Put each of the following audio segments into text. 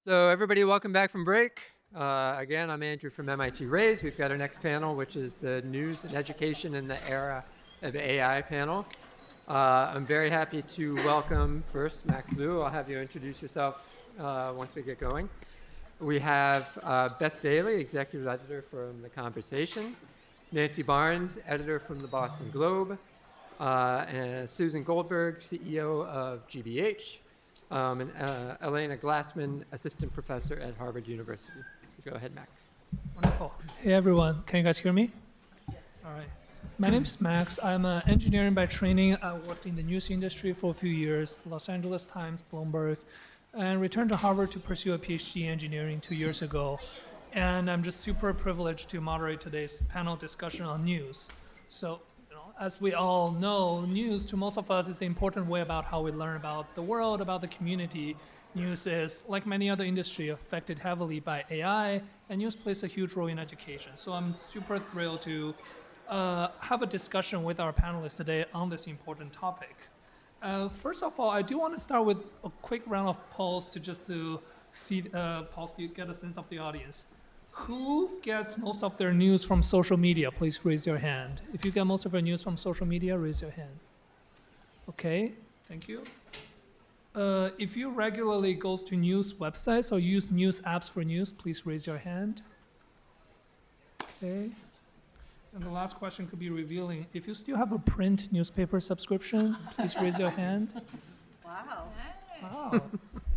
So everybody, welcome back from break. Again, I'm Andrew from MIT Raise. We've got our next panel, which is the News and Education in the Era of AI panel. I'm very happy to welcome first Max Liu. I'll have you introduce yourself once we get going. We have Beth Daley, Executive Editor from The Conversation, Nancy Barnes, Editor from the Boston Globe, and Susan Goldberg, CEO of GBH, and Elena Glassman, Assistant Professor at Harvard University. So go ahead, Max. Wonderful. Hey, everyone. Can you guys hear me? Yes. All right. My name's Max. I'm an engineer by training. I worked in the news industry for a few years, Los Angeles Times, Bloomberg, and returned to Harvard to pursue a PhD in engineering 2 years ago. And I'm just super privileged to moderate today's panel discussion on news. So, as we all know, news to most of us is an important way about how we learn about the world, about the community. News is, like many other industries, affected heavily by AI, and news plays a huge role in education. So I'm super thrilled to have a discussion with our panelists today on this important topic. First of all, I do want to start with a quick round of polls to see polls to get a sense of the audience. Who gets most of their news from social media? Please raise your hand. If you get most of your news from social media, raise your hand. Okay, thank you. If you regularly go to news websites or use news apps for news, please raise your hand. Okay. And the last question could be revealing. If you still have a print newspaper subscription, please raise your hand. Wow. Wow.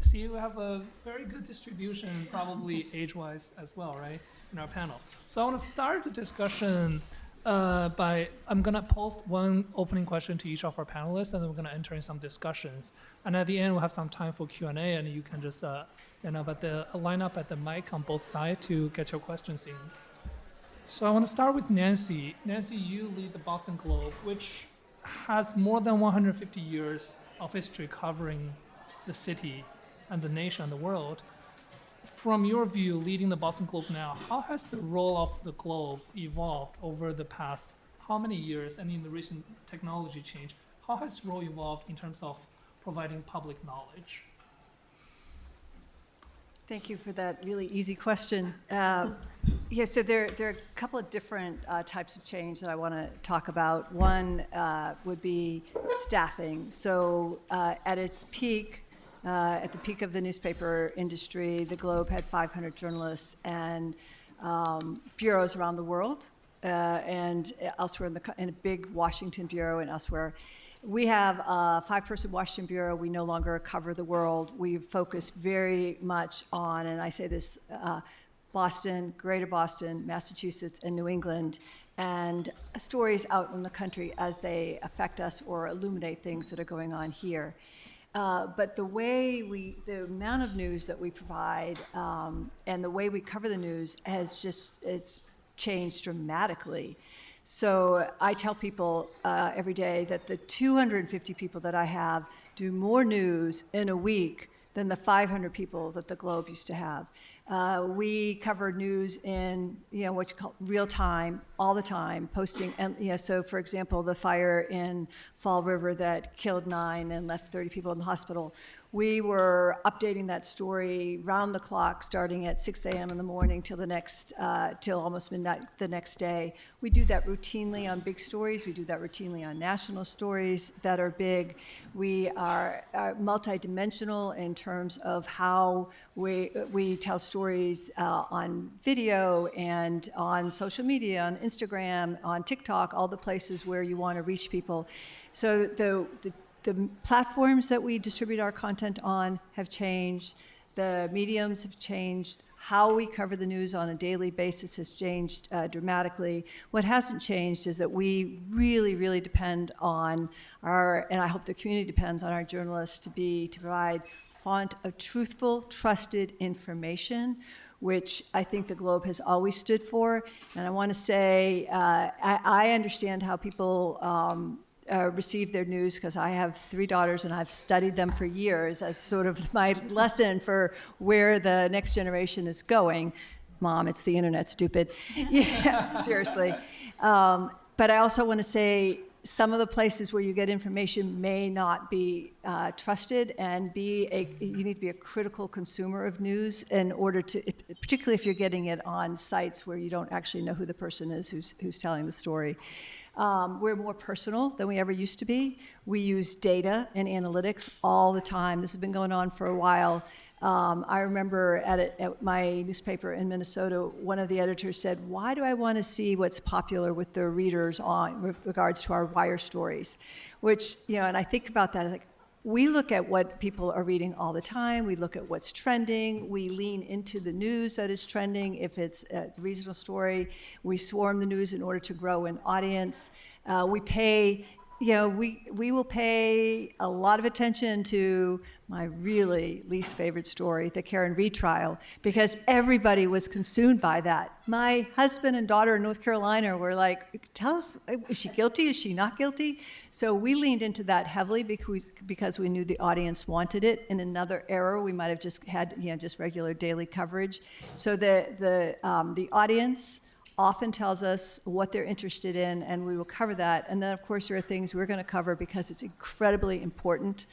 See, we have a very good distribution, probably age-wise as well, right, in our panel. So I want to start the discussion I'm going to post one opening question to each of our panelists, and then we're going to enter in some discussions. And at the end, we'll have some time for Q&A, and you can just line up at the mic on both sides to get your questions in. So I want to start with Nancy. Nancy, you lead the Boston Globe, which has more than 150 years of history covering the city and the nation and the world. From your view, leading the Boston Globe now, how has the role of the Globe evolved over the past how many years, and in the recent technology change? How has the role evolved in terms of providing public knowledge? Thank you for that really easy question. So there are a couple of different types of change that I want to talk about. One would be staffing. So at its peak, at the peak of the newspaper industry, the Globe had 500 journalists and bureaus around the world and elsewhere in a big Washington bureau and elsewhere. We have a 5-person Washington bureau. We no longer cover the world. We focus very much on, and I say this, Boston, Greater Boston, Massachusetts, and New England, and stories out in the country as they affect us or illuminate things that are going on here. But the amount of news that we provide and the way we cover the news it's changed dramatically. So I tell people every day that the 250 people that I have do more news in a week than the 500 people that the Globe used to have. We cover news in what you call real time, all the time, posting. And so for example, the fire in Fall River that killed 9 and left 30 people in the hospital. We were updating that story round the clock, starting at 6 a.m. in the morning till almost midnight the next day. We do that routinely on big stories. We do that routinely on national stories that are big. We are multidimensional in terms of how we tell stories on video and on social media, on Instagram, on TikTok, all the places where you want to reach people. So the platforms that we distribute our content on have changed. The mediums have changed. How we cover the news on a daily basis has changed dramatically. What hasn't changed is that we really, really depend on and I hope the community depends on our journalists to provide font of truthful, trusted information, which I think the Globe has always stood for. And I want to say, I understand how people receive their news because I have 3 daughters and I've studied them for years as sort of my lesson for where the next generation is going. Mom, it's the internet, stupid. Yeah, seriously. But I also want to say some of the places where you get information may not be trusted, and you need to be a critical consumer of news in order to, particularly if you're getting it on sites where you don't actually know who the person is who's telling the story. We're more personal than we ever used to be. We use data and analytics all the time. This has been going on for a while. I remember at my newspaper in Minnesota, one of the editors said, "Why do I want to see what's popular with the readers with regards to our wire stories?" Which, and I think about that, like, we look at what people are reading all the time. We look at what's trending. We lean into the news that is trending. If it's a regional story, we swarm the news in order to grow an audience. We pay, we will pay a lot of attention to my really least favorite story, the Karen Reed trial, because everybody was consumed by that. My husband and daughter in North Carolina were like, "Tell us, is she guilty? Is she not guilty?" So we leaned into that heavily because we knew the audience wanted it. In another era, we might have just had just regular daily coverage. So the audience often tells us what they're interested in, and we will cover that. And then, of course, there are things we're going to cover because it's incredibly important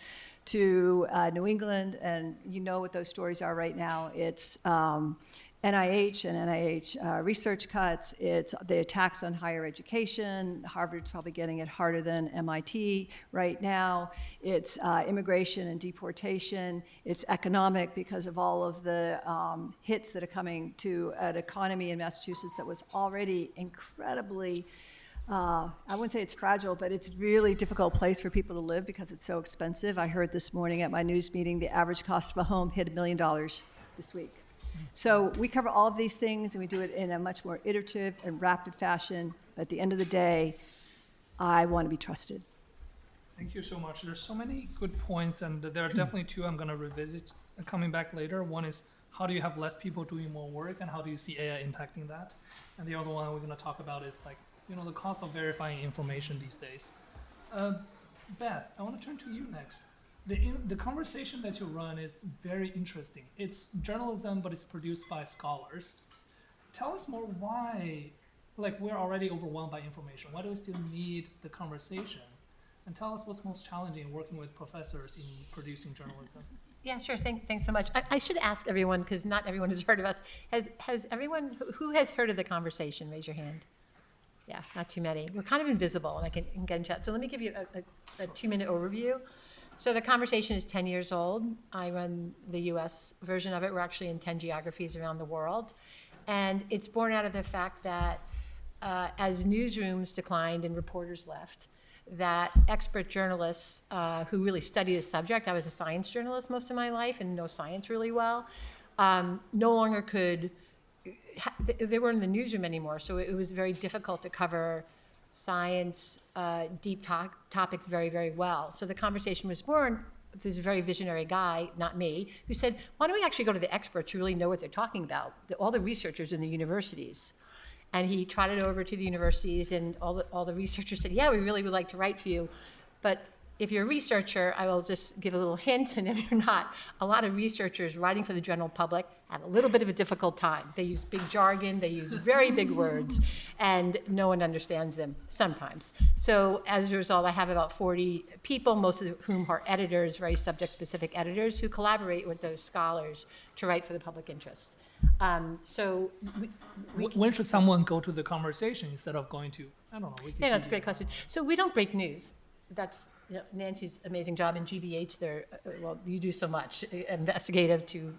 to New England, and you know what those stories are right now. It's NIH and NIH research cuts. It's the attacks on higher education. Harvard's probably getting it harder than MIT right now. It's immigration and deportation. It's economic because of all of the hits that are coming to an economy in Massachusetts that was already incredibly I wouldn't say it's fragile, but it's a really difficult place for people to live because it's so expensive. I heard this morning at my news meeting the average cost of a home hit $1 million this week. So we cover all of these things, and we do it in a much more iterative and rapid fashion. But at the end of the day, I want to be trusted. Thank you so much. There's so many good points, and there are definitely two I'm going to revisit coming back later. One is, how do you have less people doing more work, and how do you see AI impacting that? And the other one we're going to talk about is the cost of verifying information these days. Beth, I want to turn to you next. The conversation that you run is very interesting. It's journalism, but it's produced by scholars. Tell us more why, we're already overwhelmed by information. Why do we still need the conversation? And tell us what's most challenging working with professors in producing journalism. Yeah, sure. Thanks so much. I should ask everyone, because not everyone has heard of us. Has everyone, who has heard of the conversation? Raise your hand. Yeah, not too many. We're kind of invisible, and I can get in chat. So let me give you a 2-minute overview. So the conversation is 10 years old. I run the US version of it. We're actually in 10 geographies around the world. And it's born out of the fact that as newsrooms declined and reporters left, that expert journalists who really study the subject, I was a science journalist most of my life and know science really well, no longer could, they weren't in the newsroom anymore, so it was very difficult to cover science, deep topics very, very well. So the conversation was born, this very visionary guy, not me, who said, why don't we actually go to the experts who really know what they're talking about, all the researchers in the universities. And he trotted over to the universities, and all the researchers said, yeah, we really would like to write for you. But if you're a researcher, I will just give a little hint, and if you're not, a lot of researchers writing for the general public have a little bit of a difficult time. They use big jargon, they use very big words, and no one understands them sometimes. So as a result, I have about 40 people, most of whom are editors, very subject-specific editors, who collaborate with those scholars to write for the public interest. So when should someone go to the conversation instead of going to, I don't know. Yeah, that's a great question. So we don't break news. That's Nancy's amazing job in GBH. There, well, you do so much, investigative to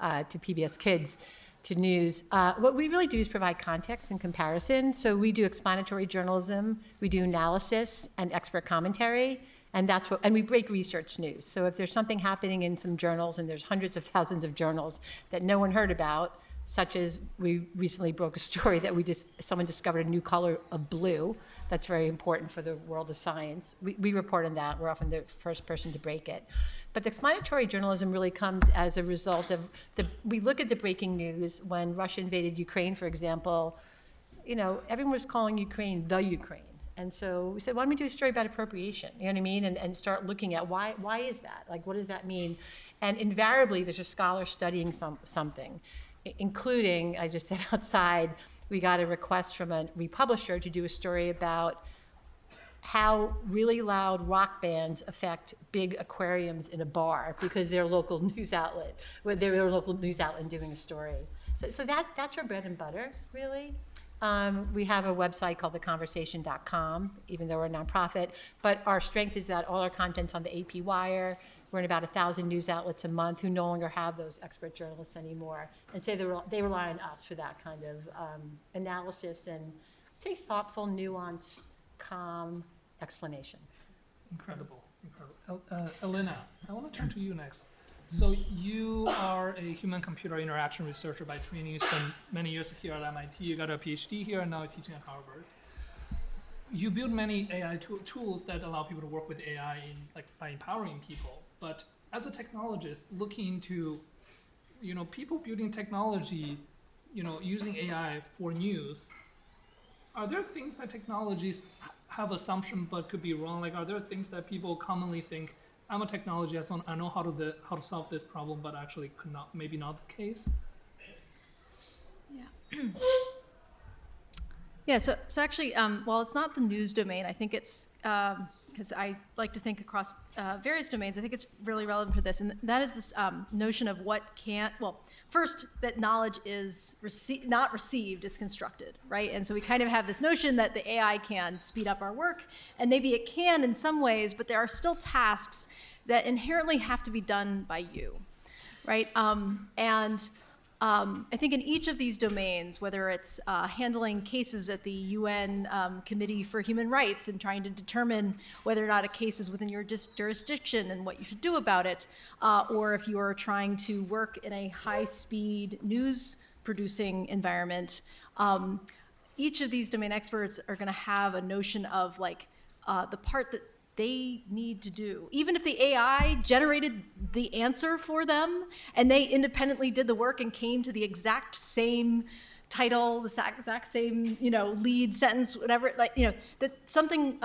PBS Kids, to news. What we really do is provide context and comparison. So we do explanatory journalism, we do analysis and expert commentary. And that's what, and we break research news. So if there's something happening in some journals, and there's hundreds of thousands of journals that no one heard about, such as we recently broke a story that someone discovered a new color of blue. That's very important for the world of science. We report on that. We're often the first person to break it. But the explanatory journalism really comes as a result of we look at the breaking news. When Russia invaded Ukraine, for example, everyone was calling Ukraine the Ukraine. And so we said, why don't we do a story about appropriation? You know what I mean? And start looking at why is that? What does that mean? And invariably, there's a scholar studying something, including, I just said outside, we got a request from a republisher to do a story about how really loud rock bands affect big aquariums in a bar because they're a local news outlet, where they're a local news outlet doing a story. So that's our bread and butter, really. We have a website called theconversation.com, even though we're a nonprofit, but our strength is that all our content's on the AP Wire. We're in about 1,000 news outlets a month who no longer have those expert journalists anymore. And so they rely on us for that kind of analysis and, I'd say, thoughtful, nuanced, calm explanation. Incredible, incredible. Elena, I want to turn to you next. So you are a human-computer interaction researcher by training. You spent many years here at MIT. You got a PhD here, and now you're teaching at Harvard. You build many AI tools that allow people to work with AI by empowering people. But as a technologist, looking into, people building technology, using AI for news, are there things that technologies have assumption but could be wrong? Like, are there things that people commonly think, I'm a technologist, I know how to solve this problem, but actually maybe not the case? Yeah. Yeah, so actually, while it's not the news domain, I think it's, because I like to think across various domains, I think it's really relevant for this, and that is this notion of first, that knowledge is not received, it's constructed, right? And so we kind of have this notion that the AI can speed up our work, and maybe it can in some ways, but there are still tasks that inherently have to be done by you, right? I think in each of these domains, whether it's handling cases at the UN Committee for Human Rights and trying to determine whether or not a case is within your jurisdiction and what you should do about it, or if you are trying to work in a high-speed news-producing environment, each of these domain experts are going to have a notion of the part that they need to do. Even if the AI generated the answer for them and they independently did the work and came to the exact same title, the exact same, lead sentence, whatever, that something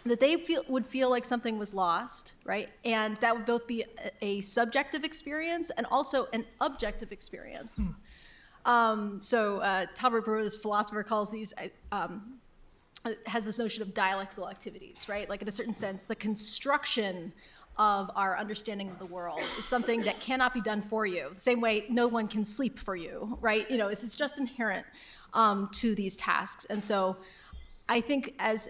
that they would feel like something was lost, right? And that would both be a subjective experience and also an objective experience. Talbot Brewer, this philosopher, calls these has this notion of dialectical activities, right? Like, in a certain sense, the construction of our understanding of the world is something that cannot be done for you. The same way no one can sleep for you, right? It's just inherent to these tasks. And so I think as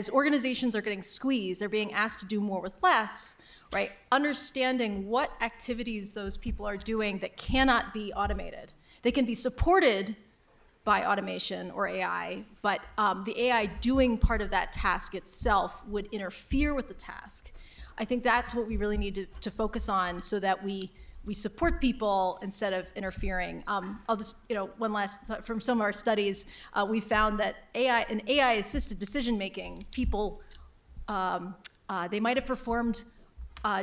organizations are getting squeezed, they're being asked to do more with less, right? Understanding what activities those people are doing that cannot be automated. They can be supported by automation or AI, but the AI doing part of that task itself would interfere with the task. I think that's what we really need to focus on, so that we support people instead of interfering. I'll just, one last thought from some of our studies, we found that in AI-assisted decision-making, people, they might have performed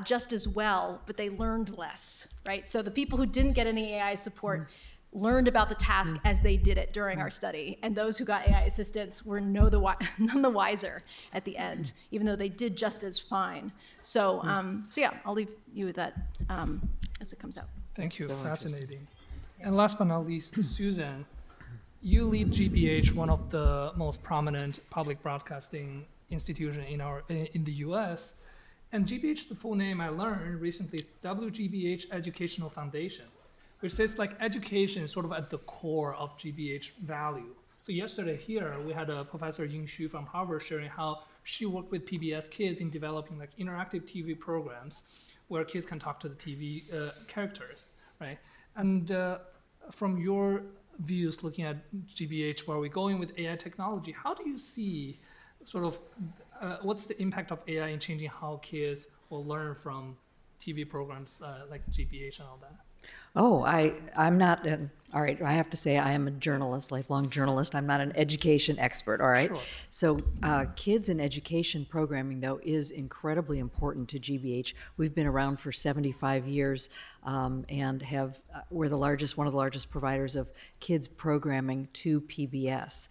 just as well, but they learned less, right? So the people who didn't get any AI support learned about the task as they did it during our study, and those who got AI assistance were none the wiser at the end, even though they did just as fine. So yeah, I'll leave you with that as it comes out. Thank you, So fascinating. And last but not least, Susan, you lead GBH, one of the most prominent public broadcasting institution in the US. And GBH, the full name I learned recently, is WGBH Educational Foundation, which says education is sort of at the core of GBH value. So yesterday here, we had a Professor Ying Xu from Harvard sharing how she worked with PBS kids in developing interactive TV programs where kids can talk to the TV characters, right? And from your views looking at GBH, where we're going with AI technology, how do you see what's the impact of AI in changing how kids will learn from TV programs like GBH and all that? Oh, I'm not, all right, I have to say I am a journalist, lifelong journalist. I'm not an education expert, all right? Sure. So kids in education programming, though, is incredibly important to GBH. We've been around for 75 years and we're one of the largest providers of kids programming to PBS.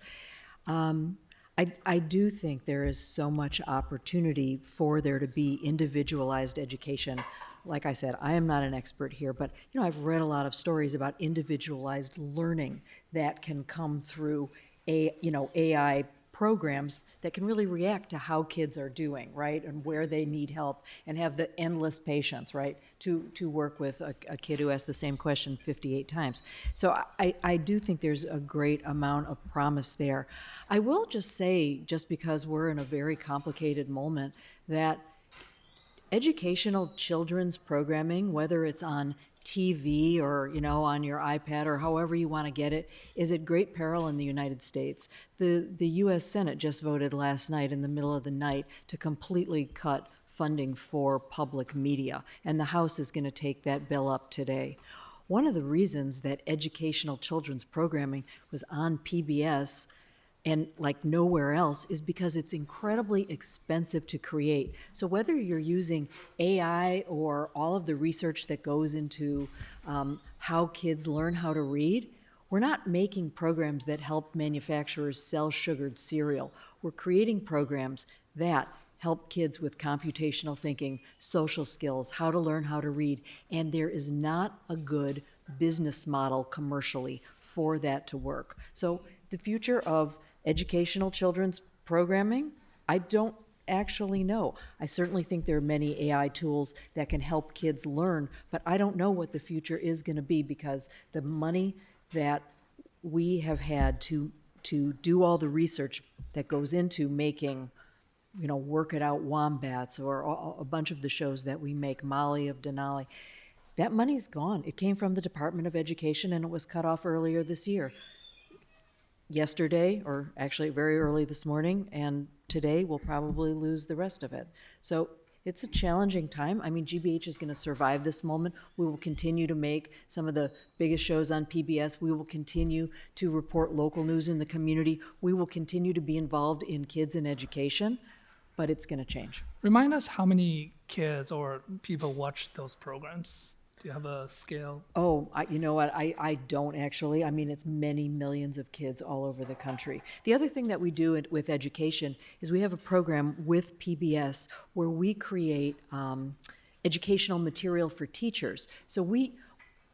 I do think there is so much opportunity for there to be individualized education. Like I said, I am not an expert here, but I've read a lot of stories about individualized learning that can come through AI programs that can really react to how kids are doing, right, and where they need help, and have the endless patience, right, to work with a kid who asks the same question 58 times. So I do think there's a great amount of promise there. I will just say, just because we're in a very complicated moment, that educational children's programming, whether it's on TV or, you know, on your iPad or however you want to get it, is at great peril in the United States. The U.S. Senate just voted last night in the middle of the night to completely cut funding for public media, and the House is going to take that bill up today. One of the reasons that educational children's programming was on PBS and like nowhere else is because it's incredibly expensive to create. So whether you're using AI or all of the research that goes into how kids learn how to read, we're not making programs that help manufacturers sell sugared cereal. We're creating programs that help kids with computational thinking, social skills, how to learn how to read, and there is not a good business model commercially for that to work. So the future of educational children's programming, I don't actually know. I certainly think there are many AI tools that can help kids learn, but I don't know what the future is going to be, because the money that we have had to do all the research that goes into making, you know, Work It Out Wombats or a bunch of the shows that we make, Molly of Denali, that money's gone. It came from the Department of Education and it was cut off earlier this year. Yesterday, or actually very early this morning, and today we'll probably lose the rest of it. So it's a challenging time. I mean, GBH is going to survive this moment. We will continue to make some of the biggest shows on PBS. We will continue to report local news in the community. We will continue to be involved in kids and education, but it's going to change. Remind us how many kids or people watch those programs. Do you have a scale? Oh, you know what? I don't actually. I mean, it's many millions of kids all over the country. The other thing that we do with education is we have a program with PBS where we create educational material for teachers. So we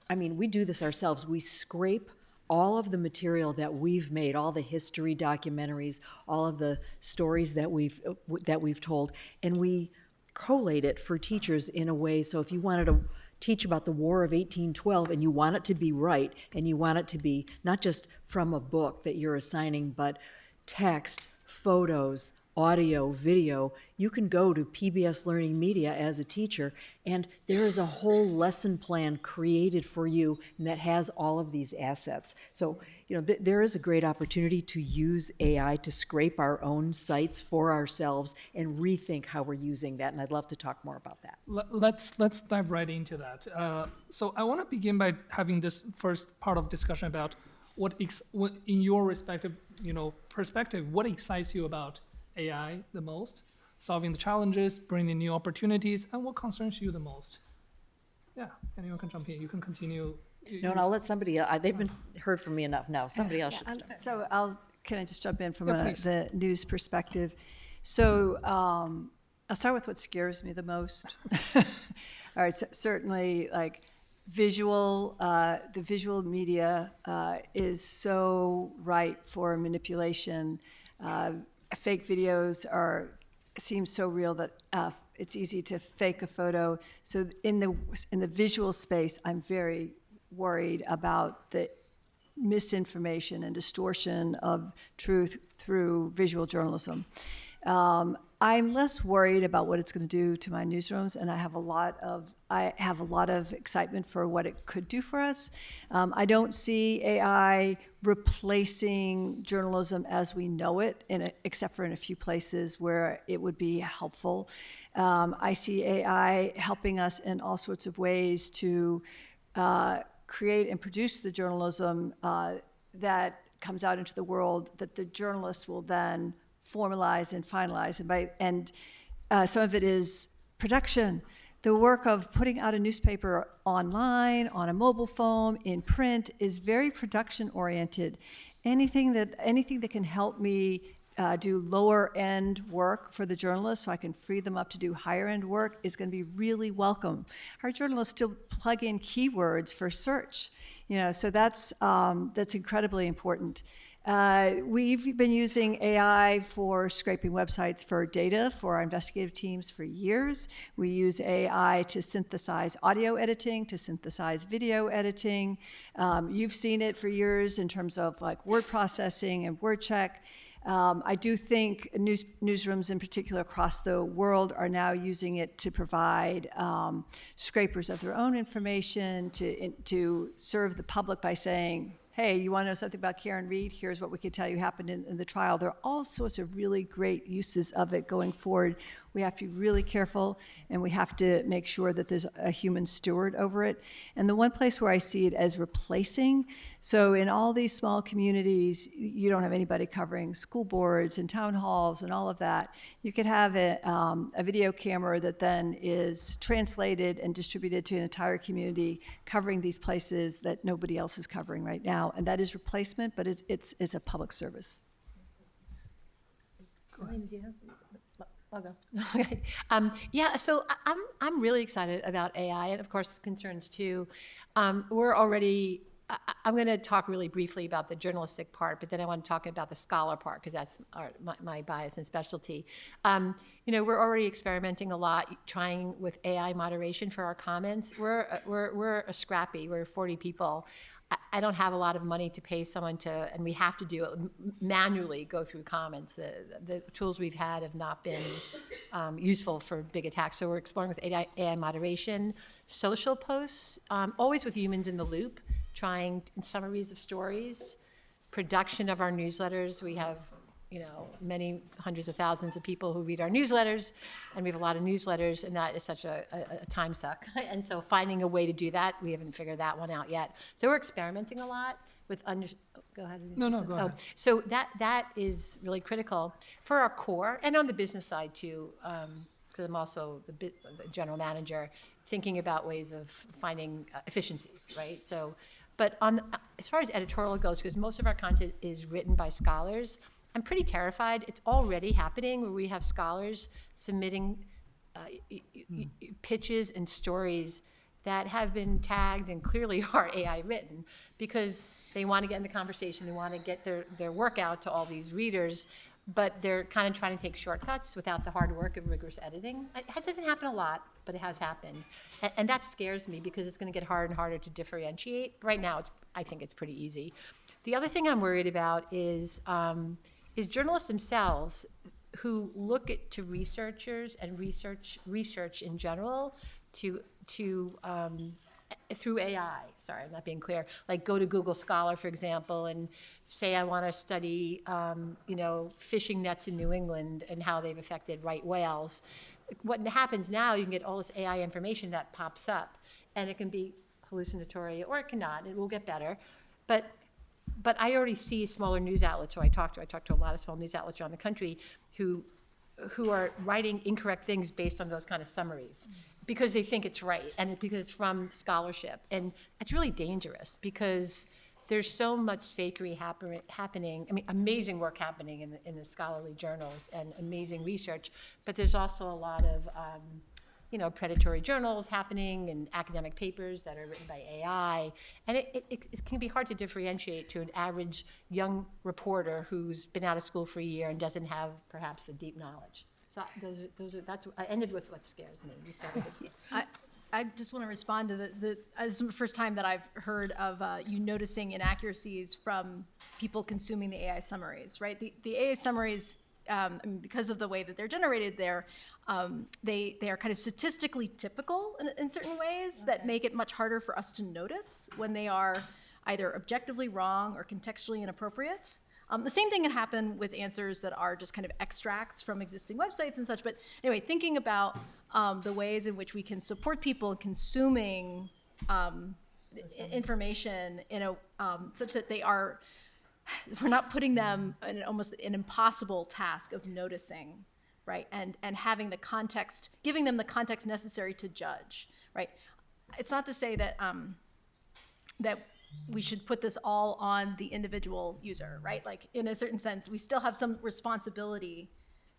do this ourselves. We scrape all of the material that we've made, all the history documentaries, all of the stories that we've told, and we collate it for teachers in a way. So if you wanted to teach about the War of 1812 and you want it to be right, and you want it to be not just from a book that you're assigning, but text, photos, audio, video, you can go to PBS Learning Media as a teacher, and there is a whole lesson plan created for you that has all of these assets. So, you know, there is a great opportunity to use AI to scrape our own sites for ourselves and rethink how we're using that, and I'd love to talk more about that. Let's dive right into that. So I want to begin by having this first part of discussion about what in your respective, perspective, what excites you about AI the most, solving the challenges, bringing new opportunities, and what concerns you the most? Yeah, anyone can jump in. You can continue. No, and I'll let somebody else. They've been heard from me enough now. Somebody else should start. So can I just jump in from please. the news perspective? So I'll start with what scares me the most. All right, so certainly like the visual media is so ripe for manipulation. Fake videos seem so real that it's easy to fake a photo. So in the visual space, I'm very worried about the misinformation and distortion of truth through visual journalism. I'm less worried about what it's going to do to my newsrooms, and I have a lot of excitement for what it could do for us. I don't see AI replacing journalism as we know it, except for in a few places where it would be helpful. I see AI helping us in all sorts of ways to create and produce the journalism that comes out into the world that the journalists will then formalize and finalize. And some of it is production. The work of putting out a newspaper online, on a mobile phone, in print is very production oriented. Anything that can help me do lower end work for the journalists so I can free them up to do higher end work is going to be really welcome. Our journalists still plug in keywords for search, so that's incredibly important. We've been using AI for scraping websites for data for our investigative teams for years. We use AI to synthesize audio editing, to synthesize video editing. You've seen it for years in terms of like word processing and word check. I do think newsrooms in particular across the world are now using it to provide scrapers of their own information, to serve the public by saying, hey, you want to know something about Karen Reed? Here's what we could tell you happened in the trial. There are all sorts of really great uses of it going forward. We have to be really careful, and we have to make sure that there's a human steward over it. And the one place where I see it as replacing, so in all these small communities, you don't have anybody covering school boards and town halls and all of that. You could have a video camera that then is translated and distributed to an entire community, covering these places that nobody else is covering right now. And that is replacement, but it's a public service. Elena, do you have? I'll go. Okay. Yeah, so I'm really excited about AI, and of course concerns too. We're already. I'm going to talk really briefly about the journalistic part, but then I want to talk about the scholar part because that's my bias and specialty. You know, we're already experimenting a lot, trying with AI moderation for our comments. We're a scrappy. We're 40 people. I don't have a lot of money to pay someone to, and we have to do it manually, go through comments. The tools we've had have not been useful for big attacks. So we're exploring with AI moderation, social posts, always with humans in the loop, trying summaries of stories, production of our newsletters. We have, you know, many hundreds of thousands of people who read our newsletters, and we have a lot of newsletters, and that is such a time suck. And so finding a way to do that, we haven't figured that one out yet. So we're experimenting a lot with go ahead. No, go ahead. So that is really critical for our core, and on the business side too, because I'm also the general manager, thinking about ways of finding efficiencies, right? So, but as far as editorial goes, because most of our content is written by scholars, I'm pretty terrified. It's already happening where we have scholars submitting pitches and stories that have been tagged and clearly are AI written because they want to get in the conversation, they want to get their work out to all these readers, but they're kind of trying to take shortcuts without the hard work of rigorous editing. It doesn't happen a lot, but it has happened. And that scares me because it's going to get harder and harder to differentiate. Right now, I think it's pretty easy. The other thing I'm worried about is journalists themselves who look to researchers and research in general through AI. Sorry, I'm not being clear. Like go to Google Scholar, for example, and say I want to study, fishing nets in New England and how they've affected right whales. What happens now, you can get all this AI information that pops up, and it can be hallucinatory or it cannot. It will get better, but I already see smaller news outlets who I talk to a lot of small news outlets around the country who are writing incorrect things based on those kind of summaries because they think it's right and because it's from scholarship. And it's really dangerous because there's so much fakery happening. I mean, amazing work happening in the scholarly journals and amazing research, but there's also a lot of predatory journals happening and academic papers that are written by AI. And it can be hard to differentiate to an average young reporter who's been out of school for a year and doesn't have perhaps a deep knowledge. So I ended with what scares me. You started with I just want to respond to this is the first time that I've heard of you noticing inaccuracies from people consuming the AI summaries, right? The AI summaries, because of the way that they're generated, they are kind of statistically typical in certain ways that make it much harder for us to notice when they are either objectively wrong or contextually inappropriate. The same thing can happen with answers that are just kind of extracts from existing websites and such. But anyway, thinking about the ways in which we can support people consuming information in a such that we're not putting them in almost an impossible task of noticing, right? And having the context, giving them the context necessary to judge, right? It's not to say that that we should put this all on the individual user, right? Like in a certain sense, we still have some responsibility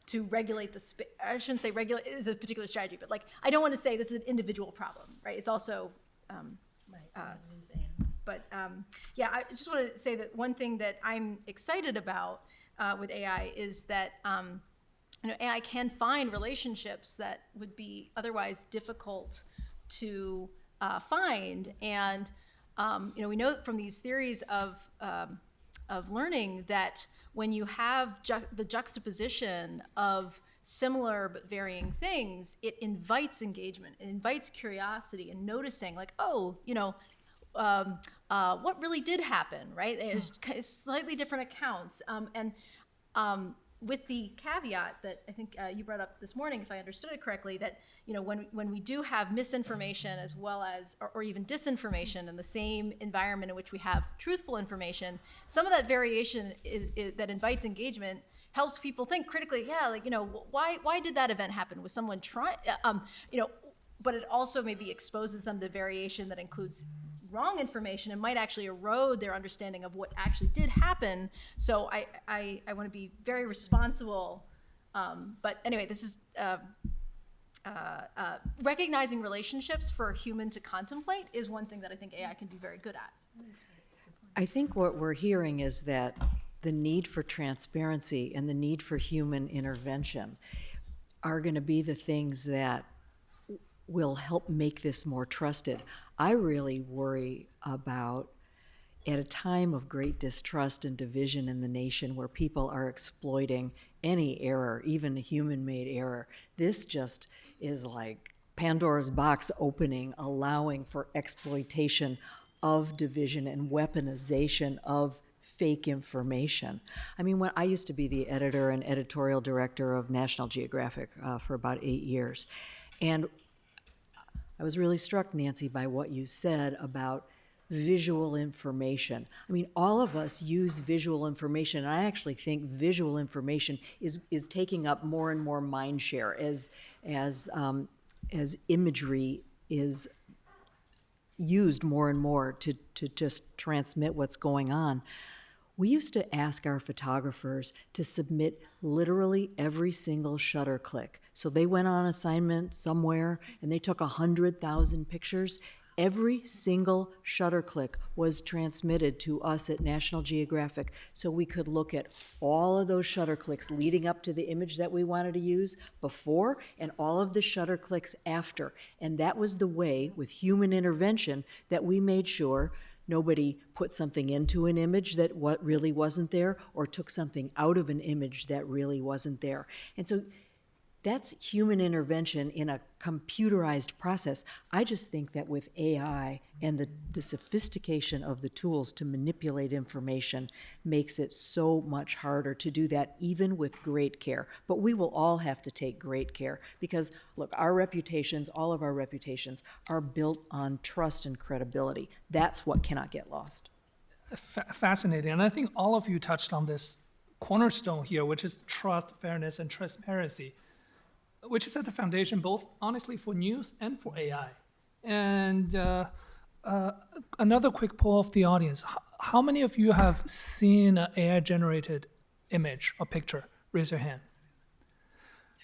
to regulate the space. I shouldn't say regulate is a particular strategy, but like I don't want to say this is an individual problem, right? It's also, But yeah, I just want to say that one thing that I'm excited about with AI is that AI can find relationships that would be otherwise difficult to find, and we know from these theories of learning that when you have the juxtaposition of similar but varying things, it invites engagement, it invites curiosity and noticing, like, oh, what really did happen, right? There's slightly different accounts, and with the caveat that I think you brought up this morning, if I understood it correctly, that when we do have misinformation as well as or even disinformation in the same environment in which we have truthful information, some of that variation is that invites engagement helps people think critically. Yeah, like why did that event happen? Was someone trying? But it also maybe exposes them to variation that includes wrong information and might actually erode their understanding of what actually did happen. So I want to be very responsible. But anyway, this is recognizing relationships for a human to contemplate is one thing that I think AI can be very good at. I think what we're hearing is that the need for transparency and the need for human intervention are going to be the things that will help make this more trusted. I really worry about, at a time of great distrust and division in the nation where people are exploiting any error, even a human-made error, this just is like Pandora's box opening, allowing for exploitation of division and weaponization of fake information. I mean, when I used to be the editor and editorial director of National Geographic for about 8 years, and I was really struck, Nancy, by what you said about visual information. I mean, all of us use visual information, and I actually think visual information is taking up more and more mind share as imagery is used more and more to just transmit what's going on. We used to ask our photographers to submit literally every single shutter click. So they went on assignment somewhere and they took 100,000 pictures. Every single shutter click was transmitted to us at National Geographic so we could look at all of those shutter clicks leading up to the image that we wanted to use before and all of the shutter clicks after. And that was the way, with human intervention, that we made sure nobody put something into an image that what really wasn't there or took something out of an image that really wasn't there. And so that's human intervention in a computerized process. I just think that with AI and the sophistication of the tools to manipulate information makes it so much harder to do that, even with great care. But we will all have to take great care because, look, our reputations, all of our reputations, are built on trust and credibility. That's what cannot get lost. Fascinating. And I think all of you touched on this cornerstone here, which is trust, fairness, and transparency, which is at the foundation both, honestly, for news and for AI. And another quick poll of the audience. How many of you have seen an AI-generated image or picture? Raise your hand.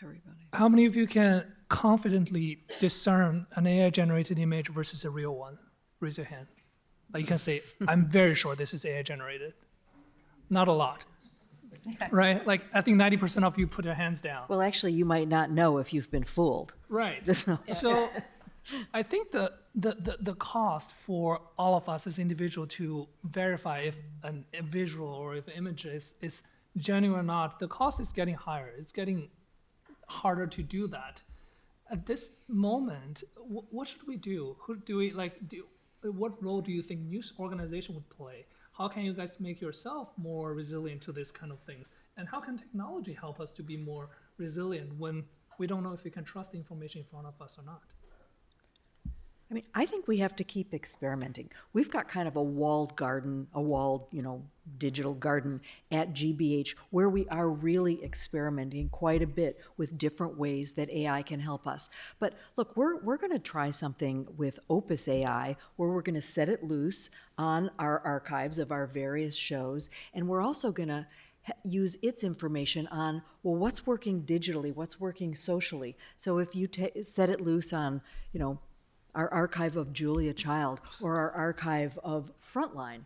Everybody. How many of you can confidently discern an AI-generated image versus a real one? Raise your hand. Like you can say, I'm very sure this is AI-generated. Not a lot. Right? Like, I think 90% of you put your hands down. Well, actually, you might not know if you've been fooled. Right. So I think the cost for all of us as individuals to verify if a visual or if an image is genuine or not, the cost is getting higher. It's getting harder to do that. At this moment, what should we do? Who do we what role do you think news organization would play? How can you guys make yourself more resilient to this kind of things? And how can technology help us to be more resilient when we don't know if we can trust the information in front of us or not? I mean, I think we have to keep experimenting. We've got kind of a walled garden, digital garden at GBH where we are really experimenting quite a bit with different ways that AI can help us. But look, we're going to try something with Opus AI where we're going to set it loose on our archives of our various shows, and we're also going to use its information on, well, what's working digitally, what's working socially. So if you set it loose on, our archive of Julia Child or our archive of Frontline.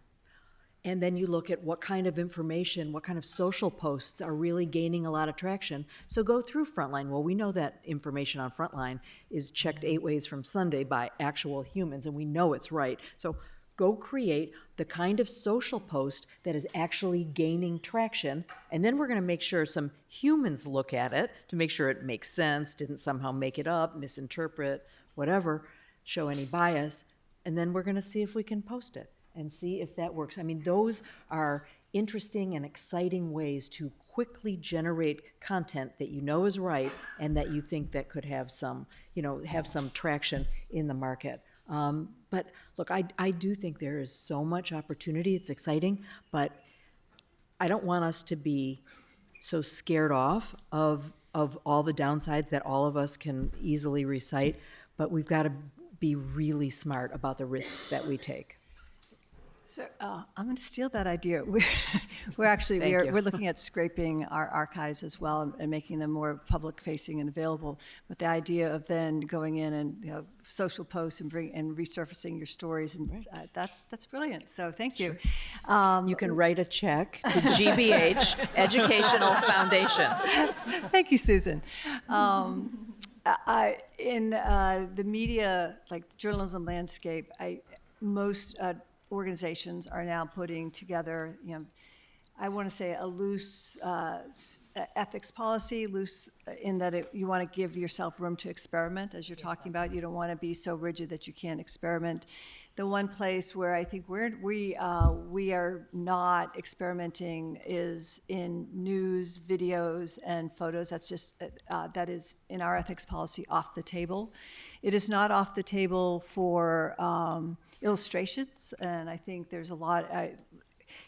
And then you look at what kind of information, what kind of social posts are really gaining a lot of traction. So go through Frontline. Well, we know that information on Frontline is checked 8 ways from Sunday by actual humans, and we know it's right. So go create the kind of social post that is actually gaining traction, and then we're going to make sure some humans look at it to make sure it makes sense, didn't somehow make it up, misinterpret, whatever, show any bias, and then we're going to see if we can post it and see if that works. I mean, those are interesting and exciting ways to quickly generate content that you know is right and that you think that could have some, have some traction in the market. But look, I do think there is so much opportunity. It's exciting, but I don't want us to be so scared off of all the downsides that all of us can easily recite, but we've got to be really smart about the risks that we take. So I'm going to steal that idea. We're actually Thank you. we're looking at scraping our archives as well and making them more public facing and available. But the idea of then going in and social posts and resurfacing your stories, and that's brilliant. So thank you. You can write a check to GBH Educational Foundation. Thank you, Susan. In the media, like the journalism landscape, most organizations are now putting together, I want to say a loose ethics policy, loose in that you want to give yourself room to experiment, as you're talking about. You don't want to be so rigid that you can't experiment. The one place where I think we are not experimenting is in news, videos, and photos. That's just, that is in our ethics policy off the table. It is not off the table for illustrations, and I think there's a lot,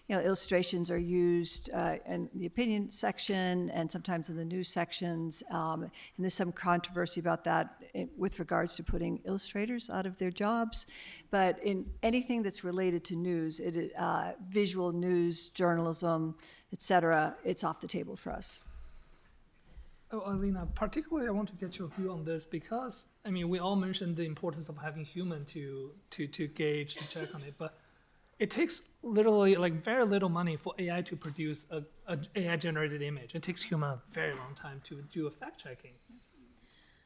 illustrations are used in the opinion section and sometimes in the news sections, and there's some controversy about that with regards to putting illustrators out of their jobs. But in anything that's related to news, visual news, journalism, et cetera, it's off the table for us. Oh, Elena, particularly I want to get your view on this because, we all mentioned the importance of having human to gauge, to check on it, but it takes literally very little money for AI to produce an AI-generated image. It takes human a very long time to do a fact-checking.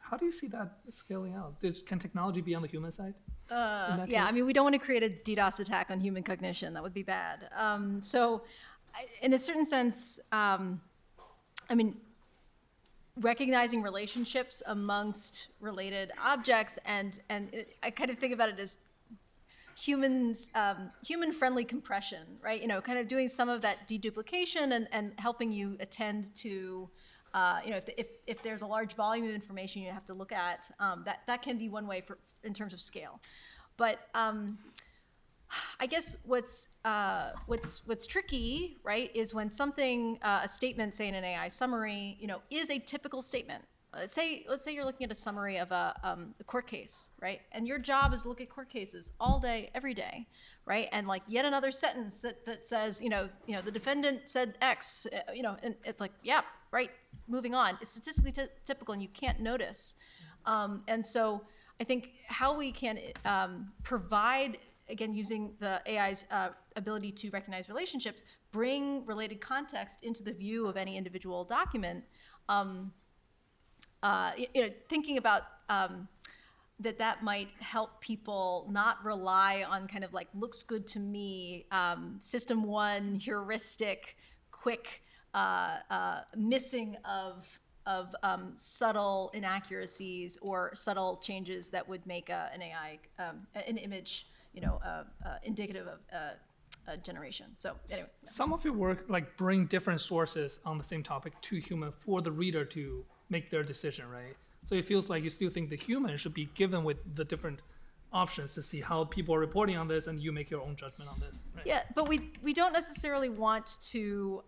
How do you see that scaling out? Can technology be on the human side? Yeah, we don't want to create a DDoS attack on human cognition. That would be bad. So in a certain sense, recognizing relationships amongst related objects, and I kind of think about it as human-friendly compression, right? Kind of doing some of that deduplication and helping you attend to, if there's a large volume of information you have to look at, that can be one way in terms of scale. But I guess what's tricky, right, is when something, a statement, say in an AI summary, is a typical statement. Let's say you're looking at a summary of a court case, right? And your job is to look at court cases all day, every day, right? And yet another sentence that says, the defendant said X, and it's yeah, right, moving on. It's statistically typical and you can't notice. And so I think how we can provide, again, using the AI's ability to recognize relationships, bring related context into the view of any individual document, thinking about that might help people not rely on kind of looks good to me, system one, heuristic, quick missing of subtle inaccuracies or subtle changes that would make an AI, an image, indicative of generation. So anyway. Some of your work bring different sources on the same topic to human for the reader to make their decision, right? So it feels like you still think the human should be given with the different options to see how people are reporting on this, and you make your own judgment on this, right? Yeah, but we don't necessarily want to,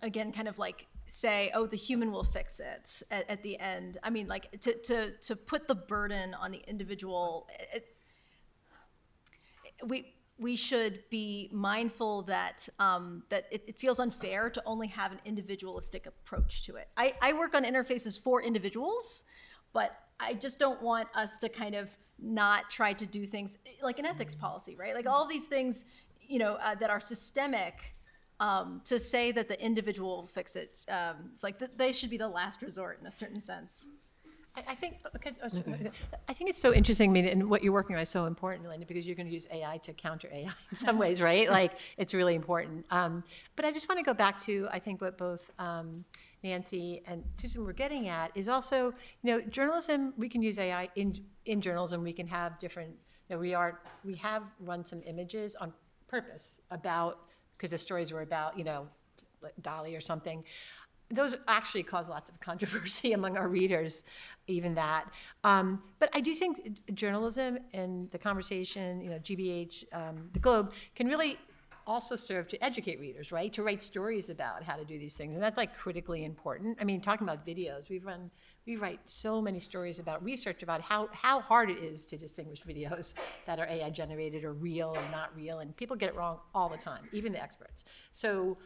again, kind of say, oh, the human will fix it at the end. To put the burden on the individual, we should be mindful that it feels unfair to only have an individualistic approach to it. I work on interfaces for individuals, but I just don't want us to kind of not try to do things like an ethics policy, right? Like all these things, that are systemic. To say that the individual will fix it, it's like they should be the last resort in a certain sense. I think I think it's so interesting. I mean, and what you're working on is so important, Elena, because you're going to use AI to counter AI in some ways, right? Like it's really important. But I just want to go back to I think what both Nancy and Susan were getting at is also, journalism. We can use AI in journalism. We can have different. We have run some images on purpose about. Because the stories were about, like Daley or something. Those actually cause lots of controversy among our readers, even that. But I do think journalism and the conversation, GBH, the Globe, can really also serve to educate readers, right? To write stories about how to do these things. And that's like critically important. I mean, talking about videos, we write so many stories about research about how hard it is to distinguish videos that are AI generated or real or not real, and people get it wrong all the time, even the experts. So,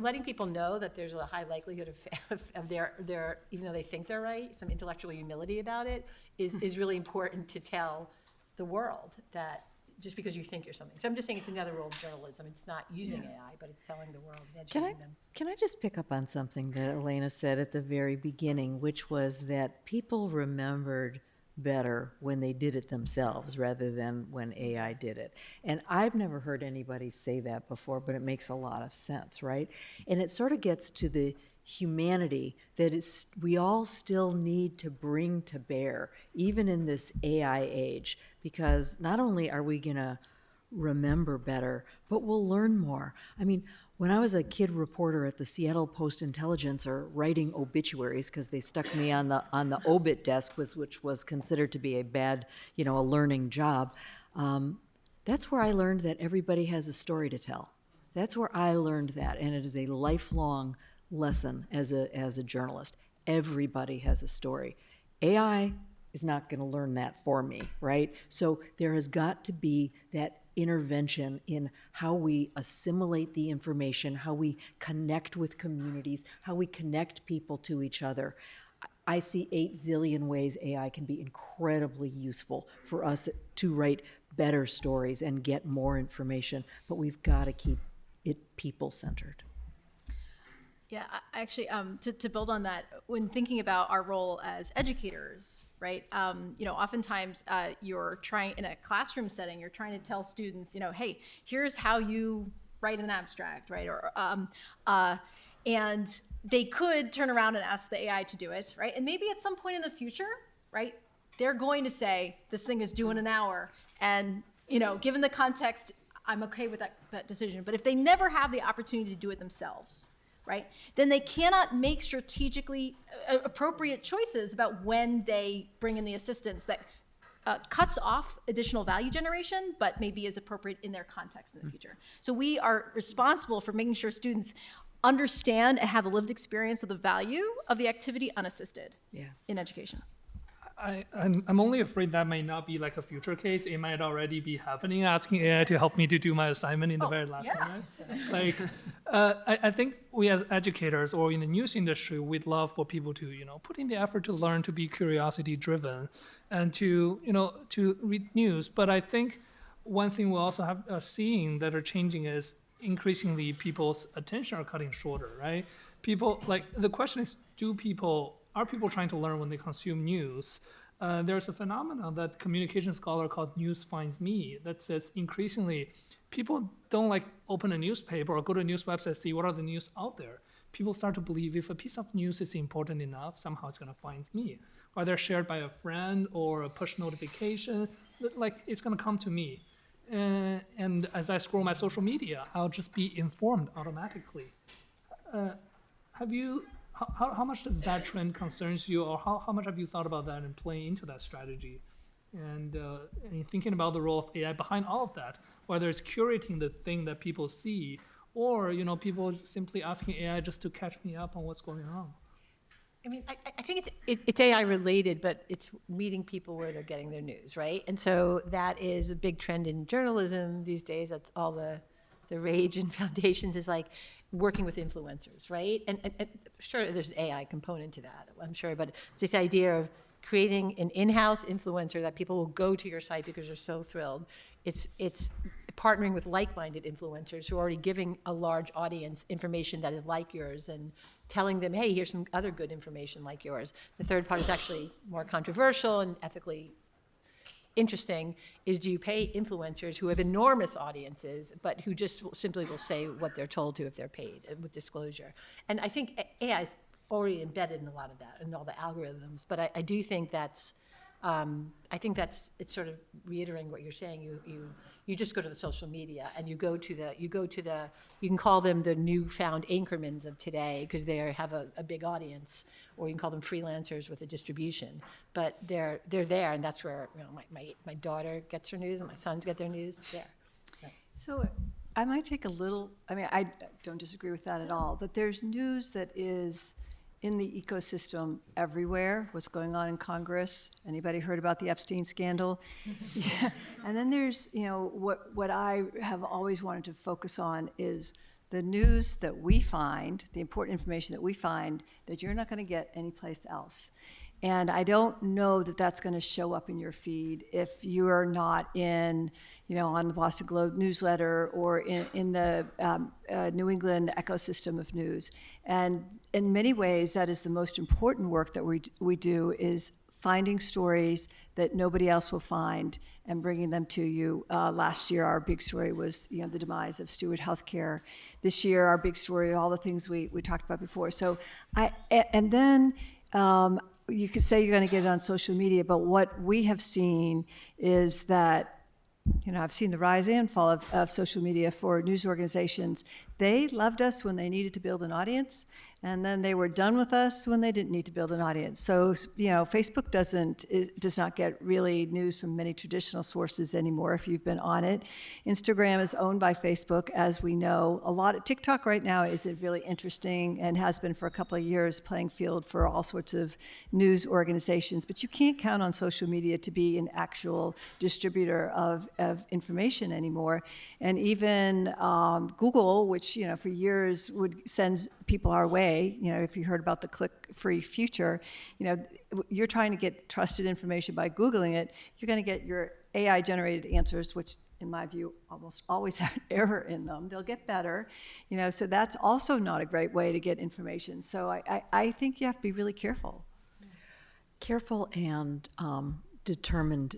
letting people know that there's a high likelihood of their even though they think they're right, some intellectual humility about it is really important to tell the world that just because you think you're something. So I'm just saying it's another role of journalism. It's not using AI, but it's telling the world and educating them. Can I just pick up on something that Elena said at the very beginning, which was that people remembered better when they did it themselves rather than when AI did it. And I've never heard anybody say that before, but it makes a lot of sense, right? And it sort of gets to the humanity that we all still need to bring to bear, even in this AI age, because not only are we going to remember better, but we'll learn more. I mean, when I was a kid reporter at the Seattle Post-Intelligencer writing obituaries, because they stuck me on the obit desk, which was considered to be a bad, a learning job, that's where I learned that everybody has a story to tell. That's where I learned that, and it is a lifelong lesson as a journalist. Everybody has a story. AI is not going to learn that for me, right? So there has got to be that intervention in how we assimilate the information, how we connect with communities, how we connect people to each other. I see 8 zillion ways AI can be incredibly useful for us to write better stories and get more information, but we've got to keep it people-centered. Yeah, actually, to build on that, when thinking about our role as educators, right? Oftentimes you're trying in a classroom setting, you're trying to tell students, hey, here's how you write an abstract, right? Or and they could turn around and ask the AI to do it, right? And maybe at some point in the future, right, they're going to say this thing is due in an hour, and given the context, I'm okay with that decision. But if they never have the opportunity to do it themselves, right, then they cannot make strategically appropriate choices about when they bring in the assistance that cuts off additional value generation, but maybe is appropriate in their context in the future. So we are responsible for making sure students understand and have a lived experience of the value of the activity unassisted in education. I'm only afraid that might not be like a future case. It might already be happening, asking AI to help me to do my assignment in the very last minute. Like, I think we as educators or in the news industry, we'd love for people to, put in the effort to learn, to be curiosity driven and to read news. But I think one thing we also have seeing that are changing is increasingly people's attention are cutting shorter, right? People, like, the question is, are people trying to learn when they consume news? There's a phenomenon that communication scholar called News Finds Me that says increasingly people don't like open a newspaper or go to a news website and see what are the news out there. People start to believe if a piece of news is important enough, somehow it's going to find me. Whether shared by a friend or a push notification, like it's going to come to me. And as I scroll my social media, I'll just be informed automatically. How much does that trend concerns you, or how much have you thought about that and playing into that strategy? And thinking about the role of AI behind all of that, whether it's curating the thing that people see, or people simply asking AI just to catch me up on what's going on. I mean, I think it's AI related, but it's meeting people where they're getting their news, right? And so that is a big trend in journalism these days. That's all the rage in foundations is like working with influencers, right? And sure, there's an AI component to that, I'm sure, but it's this idea of creating an in-house influencer that people will go to your site because they're so thrilled. It's partnering with like-minded influencers who are already giving a large audience information that is like yours and telling them, hey, here's some other good information like yours. The third part is actually more controversial and ethically interesting, is do you pay influencers who have enormous audiences, but who just simply will say what they're told to if they're paid with disclosure? And I think AI is already embedded in a lot of that, and all the algorithms, but I do think that's, it's sort of reiterating what you're saying. You just go to the social media and you can call them the newfound anchormans of today because they have a big audience, or you can call them freelancers with a distribution. But they're there, and that's where my daughter gets her news and my sons get their news there. So I might take a little, I don't disagree with that at all, but there's news that is in the ecosystem everywhere. What's going on in Congress? Anybody heard about the Epstein scandal? Yeah. And then there's, what I have always wanted to focus on is the news that we find, the important information that we find that you're not going to get anyplace else. And I don't know that that's going to show up in your feed if you are not in, on the Boston Globe newsletter or in the New England ecosystem of news. And in many ways, that is the most important work that we do, is finding stories that nobody else will find and bringing them to you. Last year, our big story was, the demise of Steward Healthcare. This year, our big story, all the things we talked about before. So, you could say you're going to get it on social media, but what we have seen is that, I've seen the rise and fall of social media for news organizations. They loved us when they needed to build an audience, and then they were done with us when they didn't need to build an audience. So, Facebook does not get really news from many traditional sources anymore if you've been on it. Instagram is owned by Facebook, as we know. A lot of TikTok right now is a really interesting, and has been for a couple of years, playing field for all sorts of news organizations. But you can't count on social media to be an actual distributor of information anymore. And even Google, which for years would send people our way, if you heard about the click-free future, you're trying to get trusted information by Googling it, you're going to get your AI-generated answers, which in my view almost always have an error in them. They'll get better, so that's also not a great way to get information. So I think you have to be really careful. Careful and determined.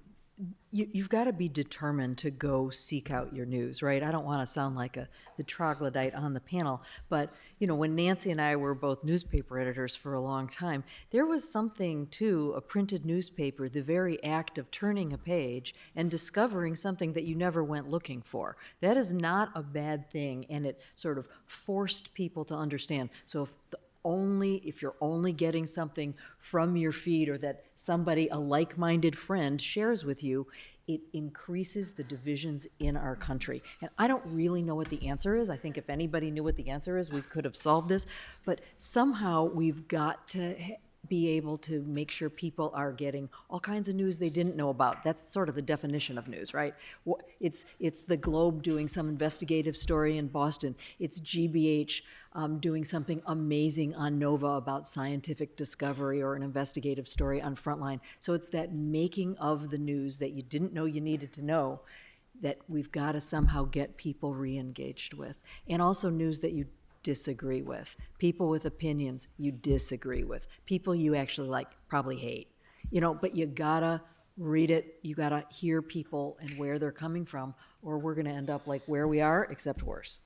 You've got to be determined to go seek out your news, right? I don't want to sound like the troglodyte on the panel, but when Nancy and I were both newspaper editors for a long time, there was something to a printed newspaper, the very act of turning a page and discovering something that you never went looking for. That is not a bad thing, and it sort of forced people to understand. So if you're only getting something from your feed, or that somebody, a like-minded friend, shares with you, it increases the divisions in our country. And I don't really know what the answer is. I think if anybody knew what the answer is, we could have solved this. But somehow we've got to be able to make sure people are getting all kinds of news they didn't know about. That's sort of the definition of news, right? It's the Globe doing some investigative story in Boston. It's GBH doing something amazing on Nova about scientific discovery, or an investigative story on Frontline. So it's that making of the news that you didn't know you needed to know that we've got to somehow get people re-engaged with. And also news that you disagree with, people with opinions you disagree with, people you actually probably hate, but you gotta read it, you gotta hear people and where they're coming from, or we're gonna end up like where we are, except worse.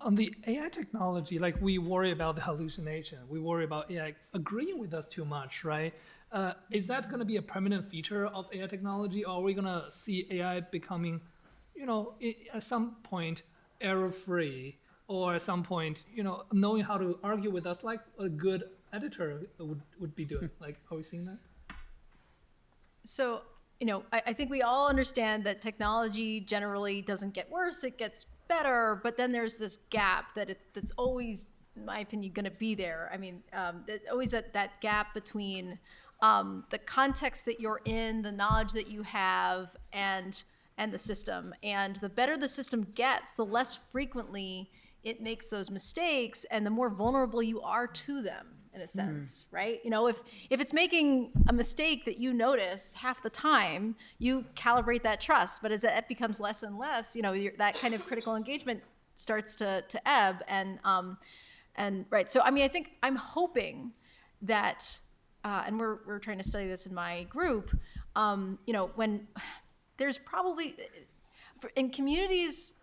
On the AI technology, we worry about the hallucination. We worry about AI agreeing with us too much, right? Is that going to be a permanent feature of AI technology, or are we going to see AI becoming, at some point, error-free, or at some point, knowing how to argue with us like a good editor would be doing? Are we seeing that? So, I think we all understand that technology generally doesn't get worse, it gets better, but then there's this gap that's always, in my opinion, going to be there. Always that gap between the context that you're in, the knowledge that you have, and the system. And the better the system gets, the less frequently it makes those mistakes, and the more vulnerable you are to them. in a sense, right? You know, if it's making a mistake that you notice half the time, you calibrate that trust. But as it becomes less and less, you know, that kind of critical engagement starts to ebb. And right. So I mean, I think I'm hoping that, and we're trying to study this in my group. You know, when there's probably in communities.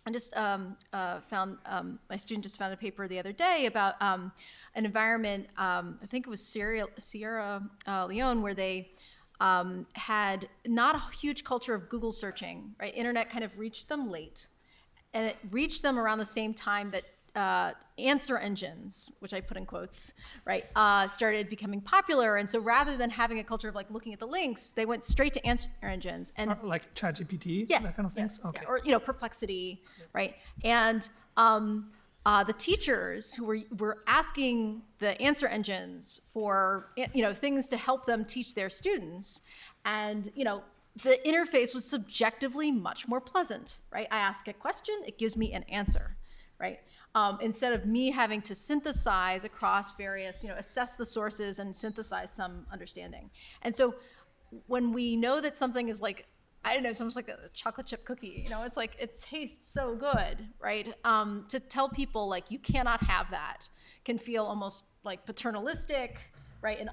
I just found, my student just found a paper the other day about an environment, I think it was Sierra Leone, where they had not a huge culture of Google searching, right? Internet kind of reached them late. And it reached them around the same time that answer engines, which I put in quotes, right, started becoming popular. And so rather than having a culture of like looking at the links, they went straight to answer engines. And Like ChatGPT, yes, that kind of things? yes, Okay. yeah. Or, you know, Perplexity, right? And the teachers who were asking the answer engines for, you know, things to help them teach their students. And, you know, the interface was subjectively much more pleasant, right? I ask a question, it gives me an answer, right? Instead of me having to synthesize across various, you know, assess the sources and synthesize some understanding. And so when we know that something is like, I don't know, it's almost like a chocolate chip cookie, you know, it's like, it tastes so good, right? To tell people like, you cannot have that can feel almost like paternalistic, right? And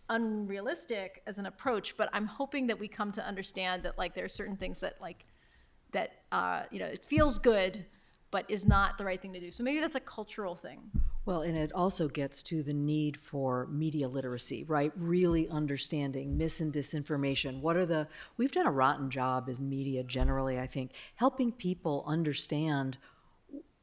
unrealistic as an approach. But I'm hoping that we come to understand that like, there are certain things that like, you know, it feels good, but is not the right thing to do. So maybe that's a cultural thing. Well, and it also gets to the need for media literacy, right? Really understanding mis and disinformation. We've done a rotten job as media generally, I think, helping people understand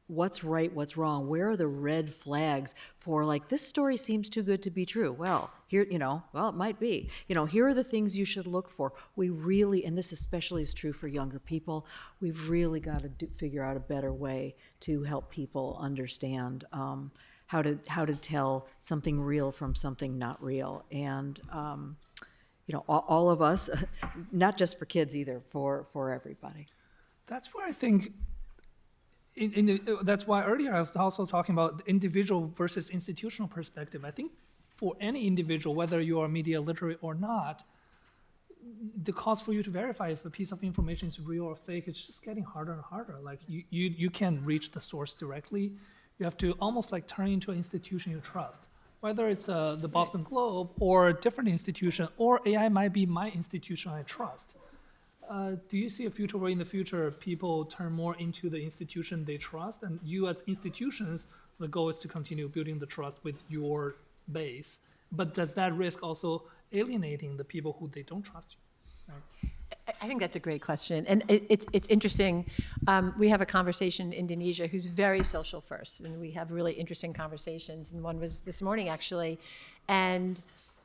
what's right, what's wrong, where are the red flags for like, this story seems too good to be true. Well, here, you know, well, it might be. You know, here are the things you should look for. We really, and this especially is true for younger people, we've really got to figure out a better way to help people understand how to tell something real from something not real. And, you know, all of us, not just for kids either, for everybody. That's where I think, that's why earlier I was also talking about the individual versus institutional perspective. I think for any individual, whether you are media literate or not, the cost for you to verify if a piece of information is real or fake is just getting harder and harder. Like you can't reach the source directly. You have to almost like turn into an institution you trust. Whether it's the Boston Globe or a different institution, or AI might be my institution I trust. Do you see a future where in the future people turn more into the institution they trust, and you as institutions, the goal is to continue building the trust with your base, but does that risk also alienating the people who they don't trust you? Right? I think that's a great question, and it's interesting. We have a conversation in Indonesia who's very social first, and we have really interesting conversations, and one was this morning actually, and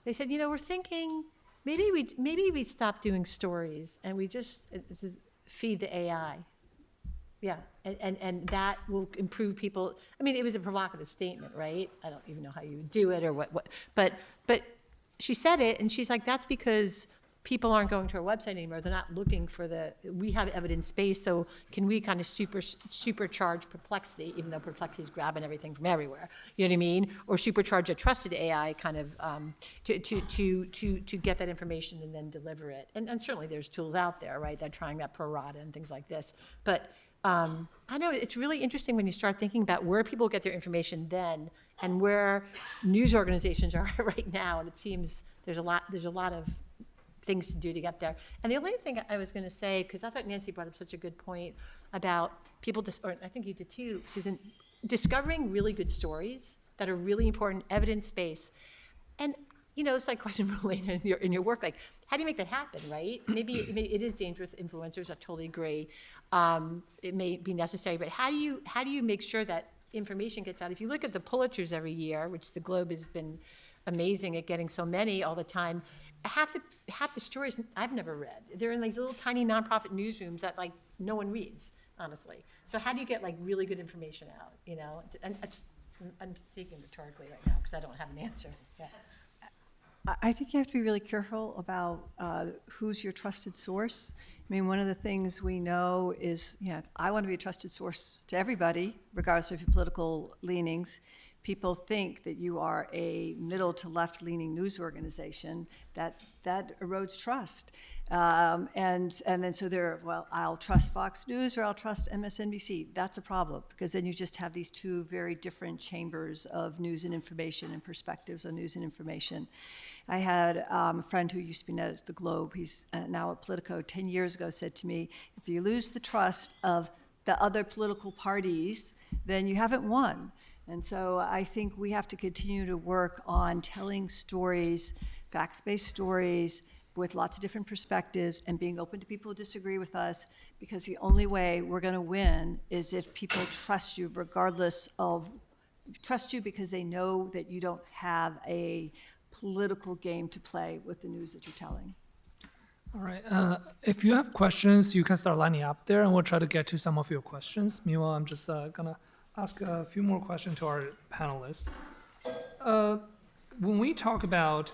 they said, you know, we're thinking maybe we stop doing stories and we just feed the AI. Yeah, and that will improve people. I mean, it was a provocative statement, right? I don't even know how you would do it or what but she said it, and she's like, that's because people aren't going to our website anymore. They're not looking for we have evidence-based, so can we kind of supercharge Perplexity, even though Perplexity is grabbing everything from everywhere, you know what I mean? Or supercharge a trusted AI kind of to get that information and then deliver it. And certainly there's tools out there, right? They're trying that pro rata and things like this. But I know it's really interesting when you start thinking about where people get their information then and where news organizations are right now. And it seems there's a lot of things to do to get there. And the only thing I was going to say, because I thought Nancy brought up such a good point about people, or I think you did too, Susan, discovering really good stories that are really important, evidence-based. And, you know, it's like a question for Elena in your work, like, how do you make that happen, right? Maybe it is dangerous with influencers, I totally agree. It may be necessary, but how do you make sure that information gets out? If you look at the Pulitzers every year, which the Globe has been amazing at getting so many all the time, half the stories I've never read. They're in these little tiny nonprofit newsrooms that like no one reads, honestly. So how do you get like really good information out? You know, and I'm speaking rhetorically right now because I don't have an answer. Yeah. I think you have to be really careful about who's your trusted source. I mean, one of the things we know is, I want to be a trusted source to everybody, regardless of your political leanings. people think that you are a middle to left leaning news organization, that erodes trust. And then so well, I'll trust Fox News or I'll trust MSNBC. That's a problem, because then you just have these two very different chambers of news and information and perspectives on news and information. I had a friend who used to be an editor at the Globe. He's now at Politico. 10 years ago said to me, if you lose the trust of the other political parties, then you haven't won. And so I think we have to continue to work on telling stories, facts-based stories, with lots of different perspectives, and being open to people who disagree with us, because the only way we're going to win is if people trust you, trust you because they know that you don't have a political game to play with the news that you're telling. All right. If you have questions, you can start lining up there, and we'll try to get to some of your questions. Meanwhile, I'm just gonna ask a few more questions to our panelists. When we talk about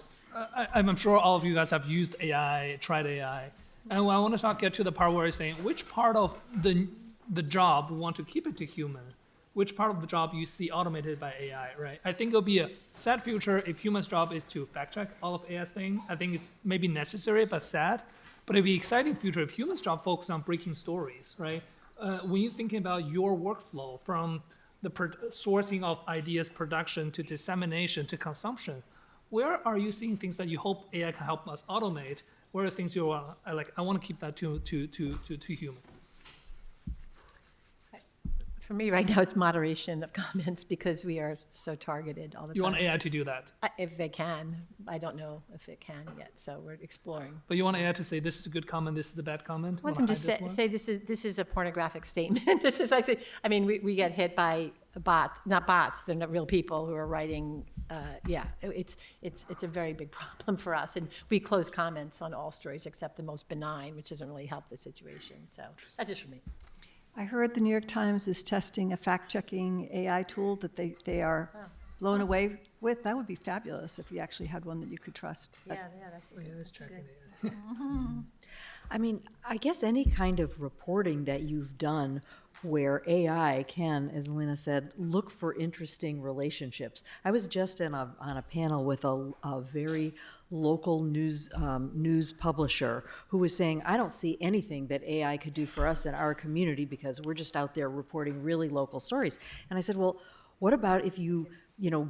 I'm sure all of you guys have used AI, tried AI, and I want to get to the part where you're saying which part of the job we want to keep it to human, which part of the job you see automated by AI, right? I think it'll be a sad future if humans' job is to fact check all of AI's things. I think it's maybe necessary but sad, but it'd be an exciting future if humans' job focus on breaking stories, right? When you're thinking about your workflow from the sourcing of ideas, production to dissemination to consumption, where are you seeing things that you hope AI can help us automate? Where are things you are like, I want to keep that to human? For me, right now, it's moderation of comments because we are so targeted all the time. You want AI to do that? If they can. I don't know if it can yet, so we're exploring. But you want AI to say, this is a good comment, this is a bad comment? I want them to say this is a pornographic statement. This is, I mean, we get hit by bots, not bots, they're not real people who are writing, it's a very big problem for us. And we close comments on all stories except the most benign, which doesn't really help the situation. So that's just for me. I heard the New York Times is testing a fact-checking AI tool that they are blown away with. That would be fabulous if you actually had one that you could trust. That's checking good. I mean, I guess any kind of reporting that you've done where AI can, as Elena said, look for interesting relationships. I was just on a panel with a very local news publisher who was saying, I don't see anything that AI could do for us in our community because we're just out there reporting really local stories. And I said, well, what about if you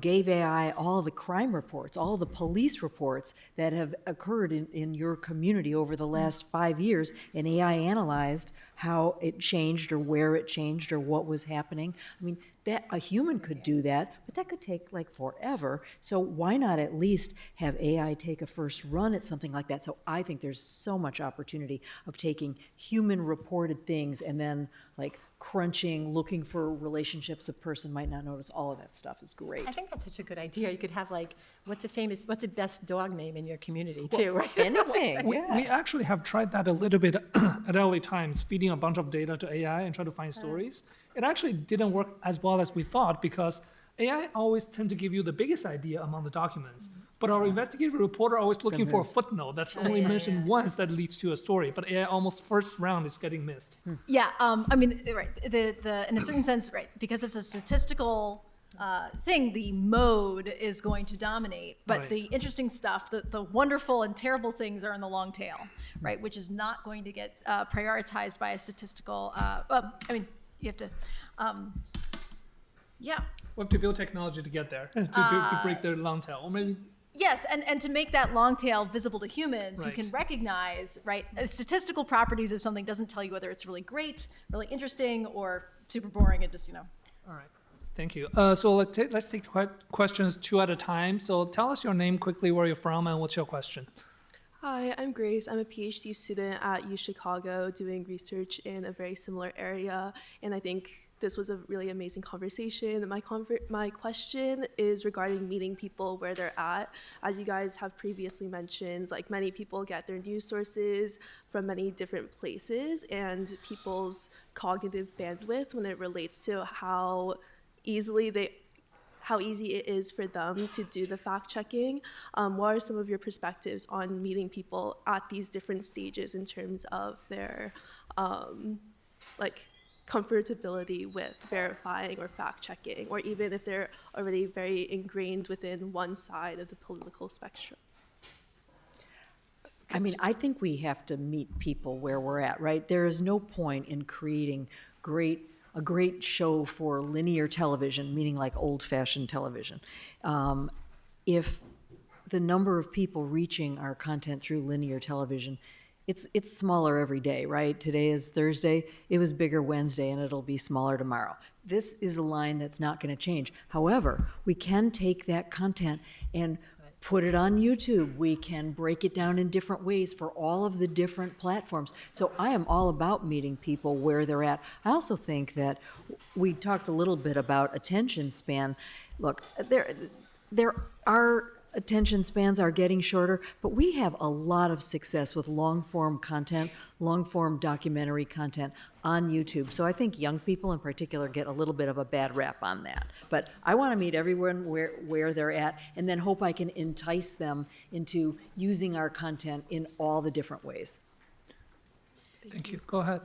gave AI all the crime reports, all the police reports that have occurred in your community over the last 5 years, and AI analyzed how it changed or where it changed or what was happening? I mean, that a human could do that, but that could take like forever. So why not at least have AI take a first run at something like that? So I think there's so much opportunity of taking human reported things and then like crunching, looking for relationships a person might not notice. All of that stuff is great. I think that's such a good idea. You could have like, what's the best dog name in your community too, right? Anything, We actually have tried that a little bit at early times, feeding a bunch of data to AI and try to find stories. It actually didn't work as well as we thought because AI always tends to give you the biggest idea among the documents. But our investigative reporter always looking for a footnote that's only mentioned once that leads to a story. But AI almost first round is getting missed. Yeah, I mean, right. In a certain sense, right, because it's a statistical thing, the mode is going to dominate. But Right. the interesting stuff, the wonderful and terrible things are in the long tail, right, which is not going to get prioritized by a statistical. I mean, you have to. Yeah. We have to build technology to get there, to break the long tail. Or maybe Yes, and to make that long tail visible to humans, you Right. can recognize, right, statistical properties of something doesn't tell you whether it's really great, really interesting, or super boring. It just, All right, thank you. So let's take questions two at a time. So tell us your name quickly, where you're from, and what's your question? Hi, I'm Grace. I'm a PhD student at U Chicago doing research in a very similar area, and I think this was a really amazing conversation. My question is regarding meeting people where they're at. As you guys have previously mentioned, like many people get their news sources from many different places, and people's cognitive bandwidth when it relates to how easy it is for them to do the fact checking. What are some of your perspectives on meeting people at these different stages in terms of their comfortability with verifying or fact checking, or even if they're already very ingrained within one side of the political spectrum? I mean, I think we have to meet people where we're at, right? There is no point in creating a great show for linear television, meaning like old-fashioned television, if the number of people reaching our content through linear television, it's smaller every day, right? Today is Thursday. It was bigger Wednesday, and it'll be smaller tomorrow. This is a line that's not going to change. However, we can take that content and put it on YouTube. We can break it down in different ways for all of the different platforms. So I am all about meeting people where they're at. I also think that we talked a little bit about attention span. Look, there are attention spans are getting shorter, but we have a lot of success with long-form content, long-form documentary content on YouTube. So I think young people in particular get a little bit of a bad rap on that. But I want to meet everyone where they're at, and then hope I can entice them into using our content in all the different ways. Thank you. Go ahead.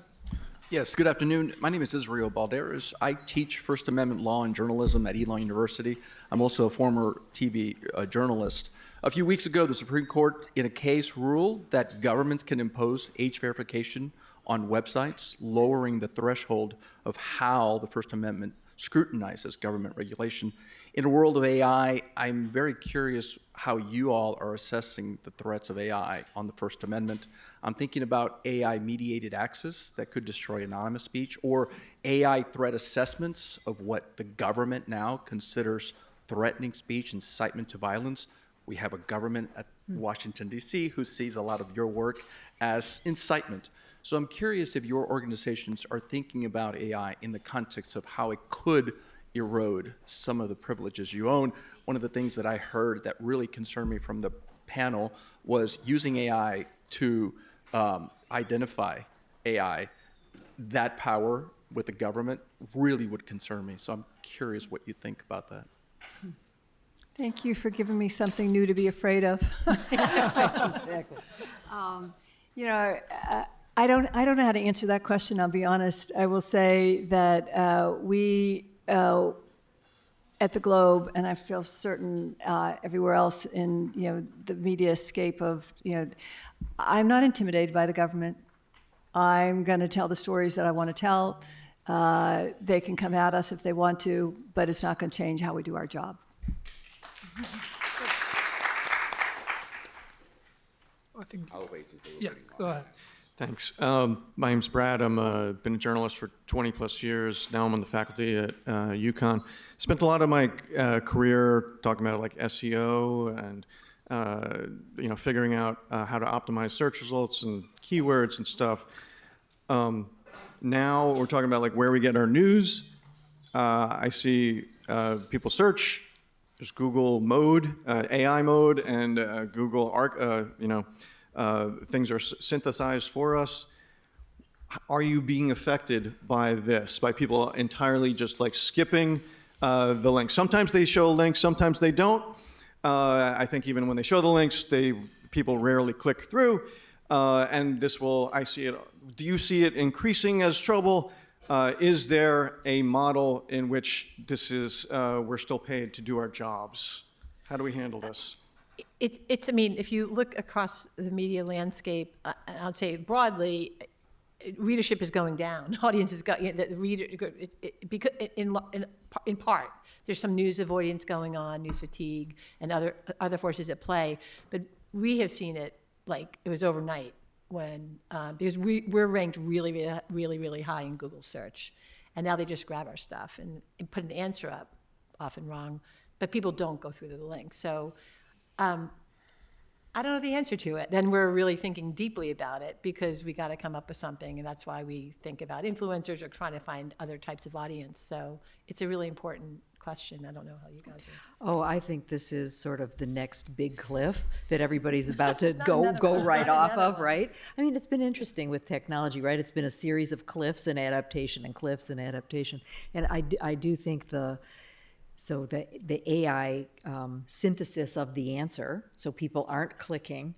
Yes, good afternoon. My name is Israel Balderas. I teach First Amendment law and journalism at Elon University. I'm also a former TV journalist. A few weeks ago, the Supreme Court, in a case, ruled that governments can impose age verification on websites, lowering the threshold of how the First Amendment scrutinizes government regulation. In a world of AI, I'm very curious how you all are assessing the threats of AI on the First Amendment. I'm thinking about AI-mediated access that could destroy anonymous speech, or AI threat assessments of what the government now considers threatening speech, incitement to violence. We have a government at Washington, D.C. who sees a lot of your work as incitement. So I'm curious if your organizations are thinking about AI in the context of how it could erode some of the privileges you own. One of the things that I heard that really concerned me from the panel was using AI to identify AI. That power with the government really would concern me. So I'm curious what you think about that. Thank you for giving me something new to be afraid of. Exactly. You know, I don't know how to answer that question, I'll be honest. I will say that we at the Globe, and I feel certain everywhere else in the mediascape of I'm not intimidated by the government. I'm going to tell the stories that I want to tell. They can come at us if they want to, but it's not going to change how we do our job. I think. I'll wait since they were Yeah, waiting go long. ahead. Thanks. My name's Brad. I'm been a journalist for 20 plus years. Now I'm on the faculty at UConn. Spent a lot of my career talking about like SEO and figuring out how to optimize search results and keywords and stuff. Now we're talking about like where we get our news. I see people search. There's Google mode, AI mode, and Google things are synthesized for us. Are you being affected by this, by people entirely just like skipping the links? Sometimes they show links, sometimes they don't. I think even when they show the links, people rarely click through. And this I see it. Do you see it increasing as trouble? Is there a model in which this is, we're still paid to do our jobs? How do we handle this? I mean, if you look across the media landscape, I'd say broadly, readership is going down. Audience is going, the reader, because in part, there's some news avoidance going on, news fatigue, and other forces at play. But we have seen it like it was overnight when, because we're ranked really high in Google search. And now they just grab our stuff and put an answer up, often wrong, but people don't go through the links. So I don't know the answer to it. And we're really thinking deeply about it because we got to come up with something. And that's why we think about influencers or trying to find other types of audience. So it's a really important question. I don't know how you guys are. Oh, I think this is sort of the next big cliff that everybody's about to go right off of, right? I mean, it's been interesting with technology, right? It's been a series of cliffs and adaptation and cliffs and adaptation. And I do think the AI synthesis of the answer, so people aren't clicking,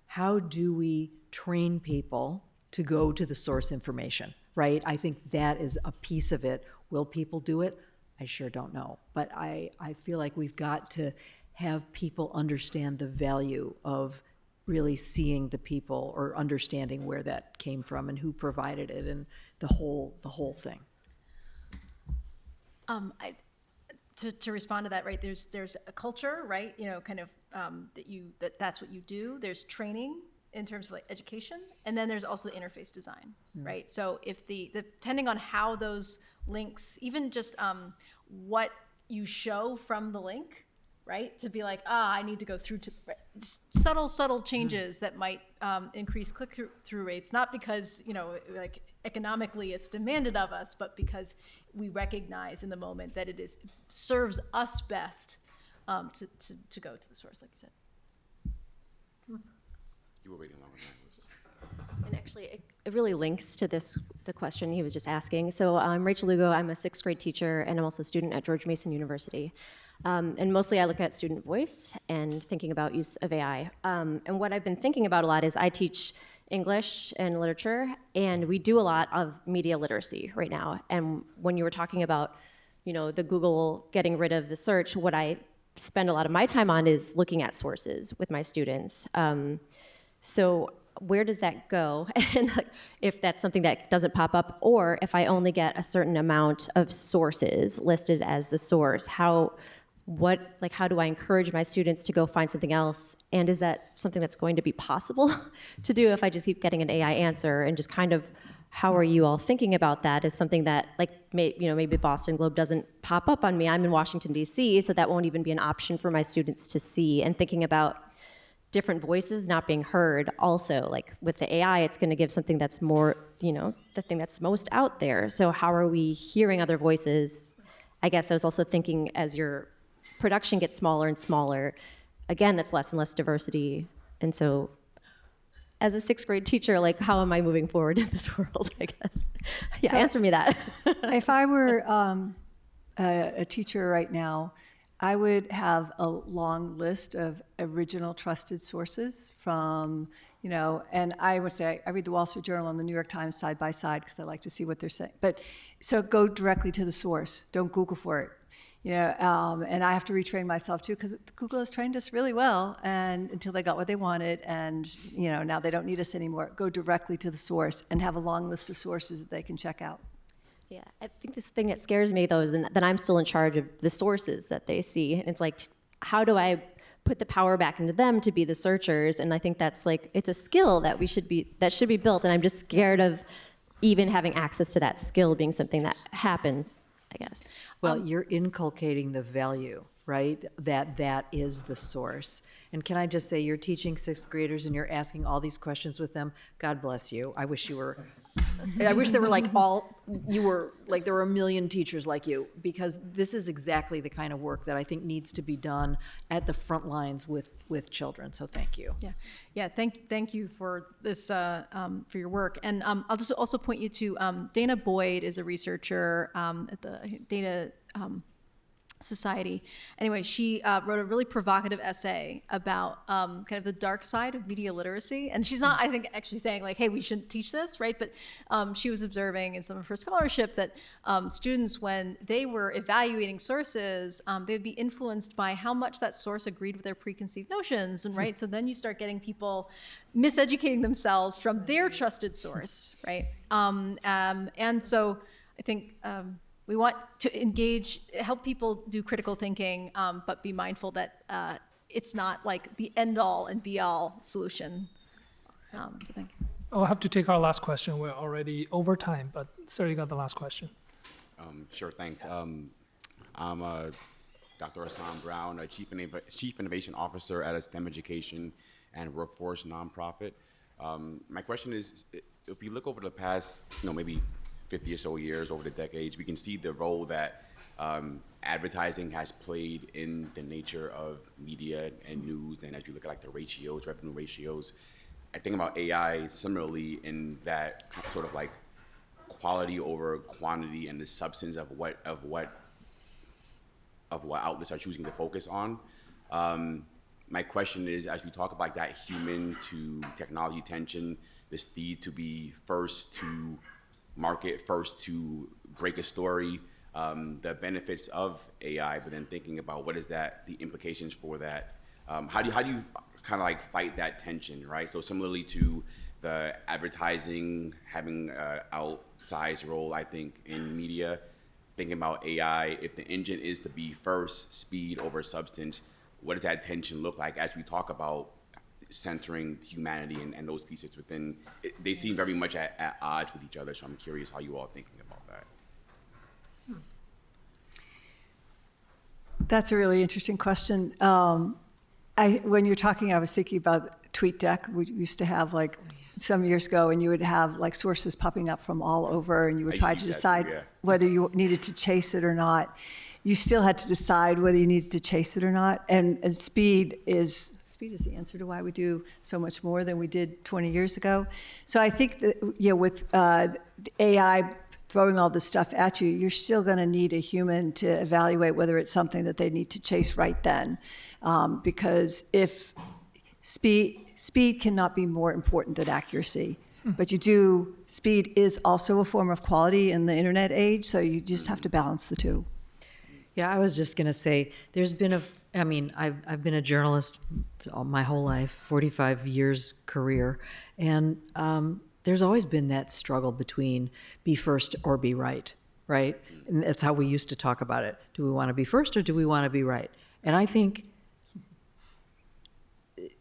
how do we train people to go to the source information, right? I think that is a piece of it. Will people do it? I sure don't know. But I feel like we've got to have people understand the value of really seeing the people or understanding where that came from and who provided it and the whole thing. To respond to that, right? There's a culture, right? You know, kind of that's what you do. There's training in terms of like education, and then there's also the interface design, right? So if depending on how those links, even just what you show from the link, right? To be like, I need to go through to subtle changes that might increase click-through rates, not because, you know, like economically it's demanded of us, but because we recognize in the moment that it serves us best to go to the source, like you said. You were waiting long enough. And actually, it really links to the question he was just asking. So I'm Rachel Lugo. I'm a 6th grade teacher, and I'm also a student at George Mason University. And mostly I look at student voice and thinking about use of AI. And what I've been thinking about a lot is I teach English and literature, and we do a lot of media literacy right now. And when you were talking about, you know, the Google getting rid of the search, what I spend a lot of my time on is looking at sources with my students. So where does that go? And if that's something that doesn't pop up, or if I only get a certain amount of sources listed as the source, how do I encourage my students to go find something else? And is that something that's going to be possible to do if I just keep getting an AI answer? And just kind of, how are you all thinking about that as something that, like, maybe Boston Globe doesn't pop up on me. I'm in Washington, D.C., so that won't even be an option for my students to see. And thinking about different voices not being heard also, like with the AI, it's going to give something that's more, you know, the thing that's most out there. So how are we hearing other voices? I guess I was also thinking as your production gets smaller and smaller, again, that's less and less diversity. And so as a 6th grade teacher, like, how am I moving forward in this world, I guess? Yeah, So answer me that. if I were a teacher right now, I would have a long list of original trusted sources from, you know, and I would say I read the Wall Street Journal and the New York Times side by side because I like to see what they're saying. But so go directly to the source. Don't Google for it. You know, and I have to retrain myself too because Google has trained us really well, and until they got what they wanted, and you know, now they don't need us anymore. Go directly to the source and have a long list of sources that they can check out. Yeah, I think this thing that scares me, though, is that I'm still in charge of the sources that they see. And it's like, how do I put the power back into them to be the searchers? And I think that's like, it's a skill that should be built. And I'm just scared of even having access to that skill being something that happens, I guess. Well, you're inculcating the value, right? That is the source. And can I just say, you're teaching 6th graders and you're asking all these questions with them. God bless you. I wish there were there were a million teachers like you, because this is exactly the kind of work that I think needs to be done at the front lines with children. So thank you. Yeah. Thank you for this for your work. And I'll just also point you to Dana Boyd is a researcher at the Data Society. Anyway, she wrote a really provocative essay about kind of the dark side of media literacy. And she's not, I think, actually saying like, hey, we shouldn't teach this, right? But she was observing in some of her scholarship that students, when they were evaluating sources, they would be influenced by how much that source agreed with their preconceived notions, and right? So then you start getting people miseducating themselves from their trusted source, right? And so I think we want to help people do critical thinking, but be mindful that it's not like the end-all and be-all solution. So thank you. I'll have to take our last question. We're already over time, but sir, you got the last question. Sure, thanks. I'm Dr. Hassan Brown, a Chief Innovation Officer at a STEM Education and Workforce nonprofit. My question is, if we look over the past, maybe 50 or so years, over the decades, we can see the role that advertising has played in the nature of media and news, and as you look at like the ratios, revenue ratios, I think about AI similarly in that sort of like quality over quantity and the substance of what outlets are choosing to focus on. My question is, as we talk about that human to technology tension, the speed to be first to market, first to break a story, the benefits of AI, but then thinking about what is that, the implications for that. How do you kind of like fight that tension, right? So similarly to the advertising having an outsized role, I think, in media, thinking about AI, if the engine is to be first, speed over substance, what does that tension look like as we talk about centering humanity and those pieces within? They seem very much at odds with each other, so I'm curious how you all are thinking about that. That's a really interesting question. When you're talking, I was thinking about TweetDeck. We used to have like some years ago, and you would have like sources popping up from all over, and you would try to decide whether you needed to chase it or not. You still had to decide whether you needed to chase it or not. And speed is the answer to why we do so much more than we did 20 years ago. So I think that with AI throwing all this stuff at you, you're still going to need a human to evaluate whether it's something that they need to chase right then. Because if speed cannot be more important than accuracy. But speed is also a form of quality in the internet age, so you just have to balance the two. Yeah, I was just going to say, I've been a journalist my whole life, 45 years career, and there's always been that struggle between be first or be right? And that's how we used to talk about it. Do we want to be first or do we want to be right? And I think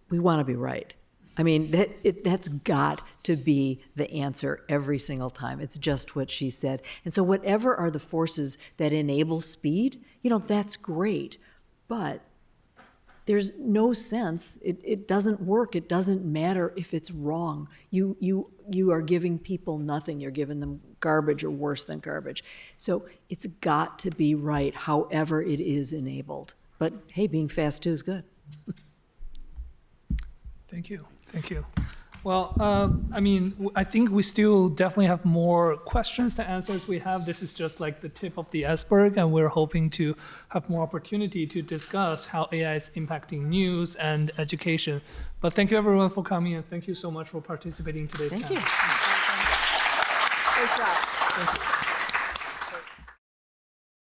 we want to be right. I mean, that's got to be the answer every single time. It's just what she said. And so whatever are the forces that enable speed, that's great. But there's no sense. It doesn't work. It doesn't matter if it's wrong. You are giving people nothing. You're giving them garbage or worse than garbage. So it's got to be right, however it is enabled. But hey, being fast too is good. Thank you. Well, I think we still definitely have more questions than answers we have. This is just like the tip of the iceberg, and we're hoping to have more opportunity to discuss how AI is impacting news and education. But thank you everyone for coming, and thank you so much for participating in today's panel. Thank you. Great job. Thank you.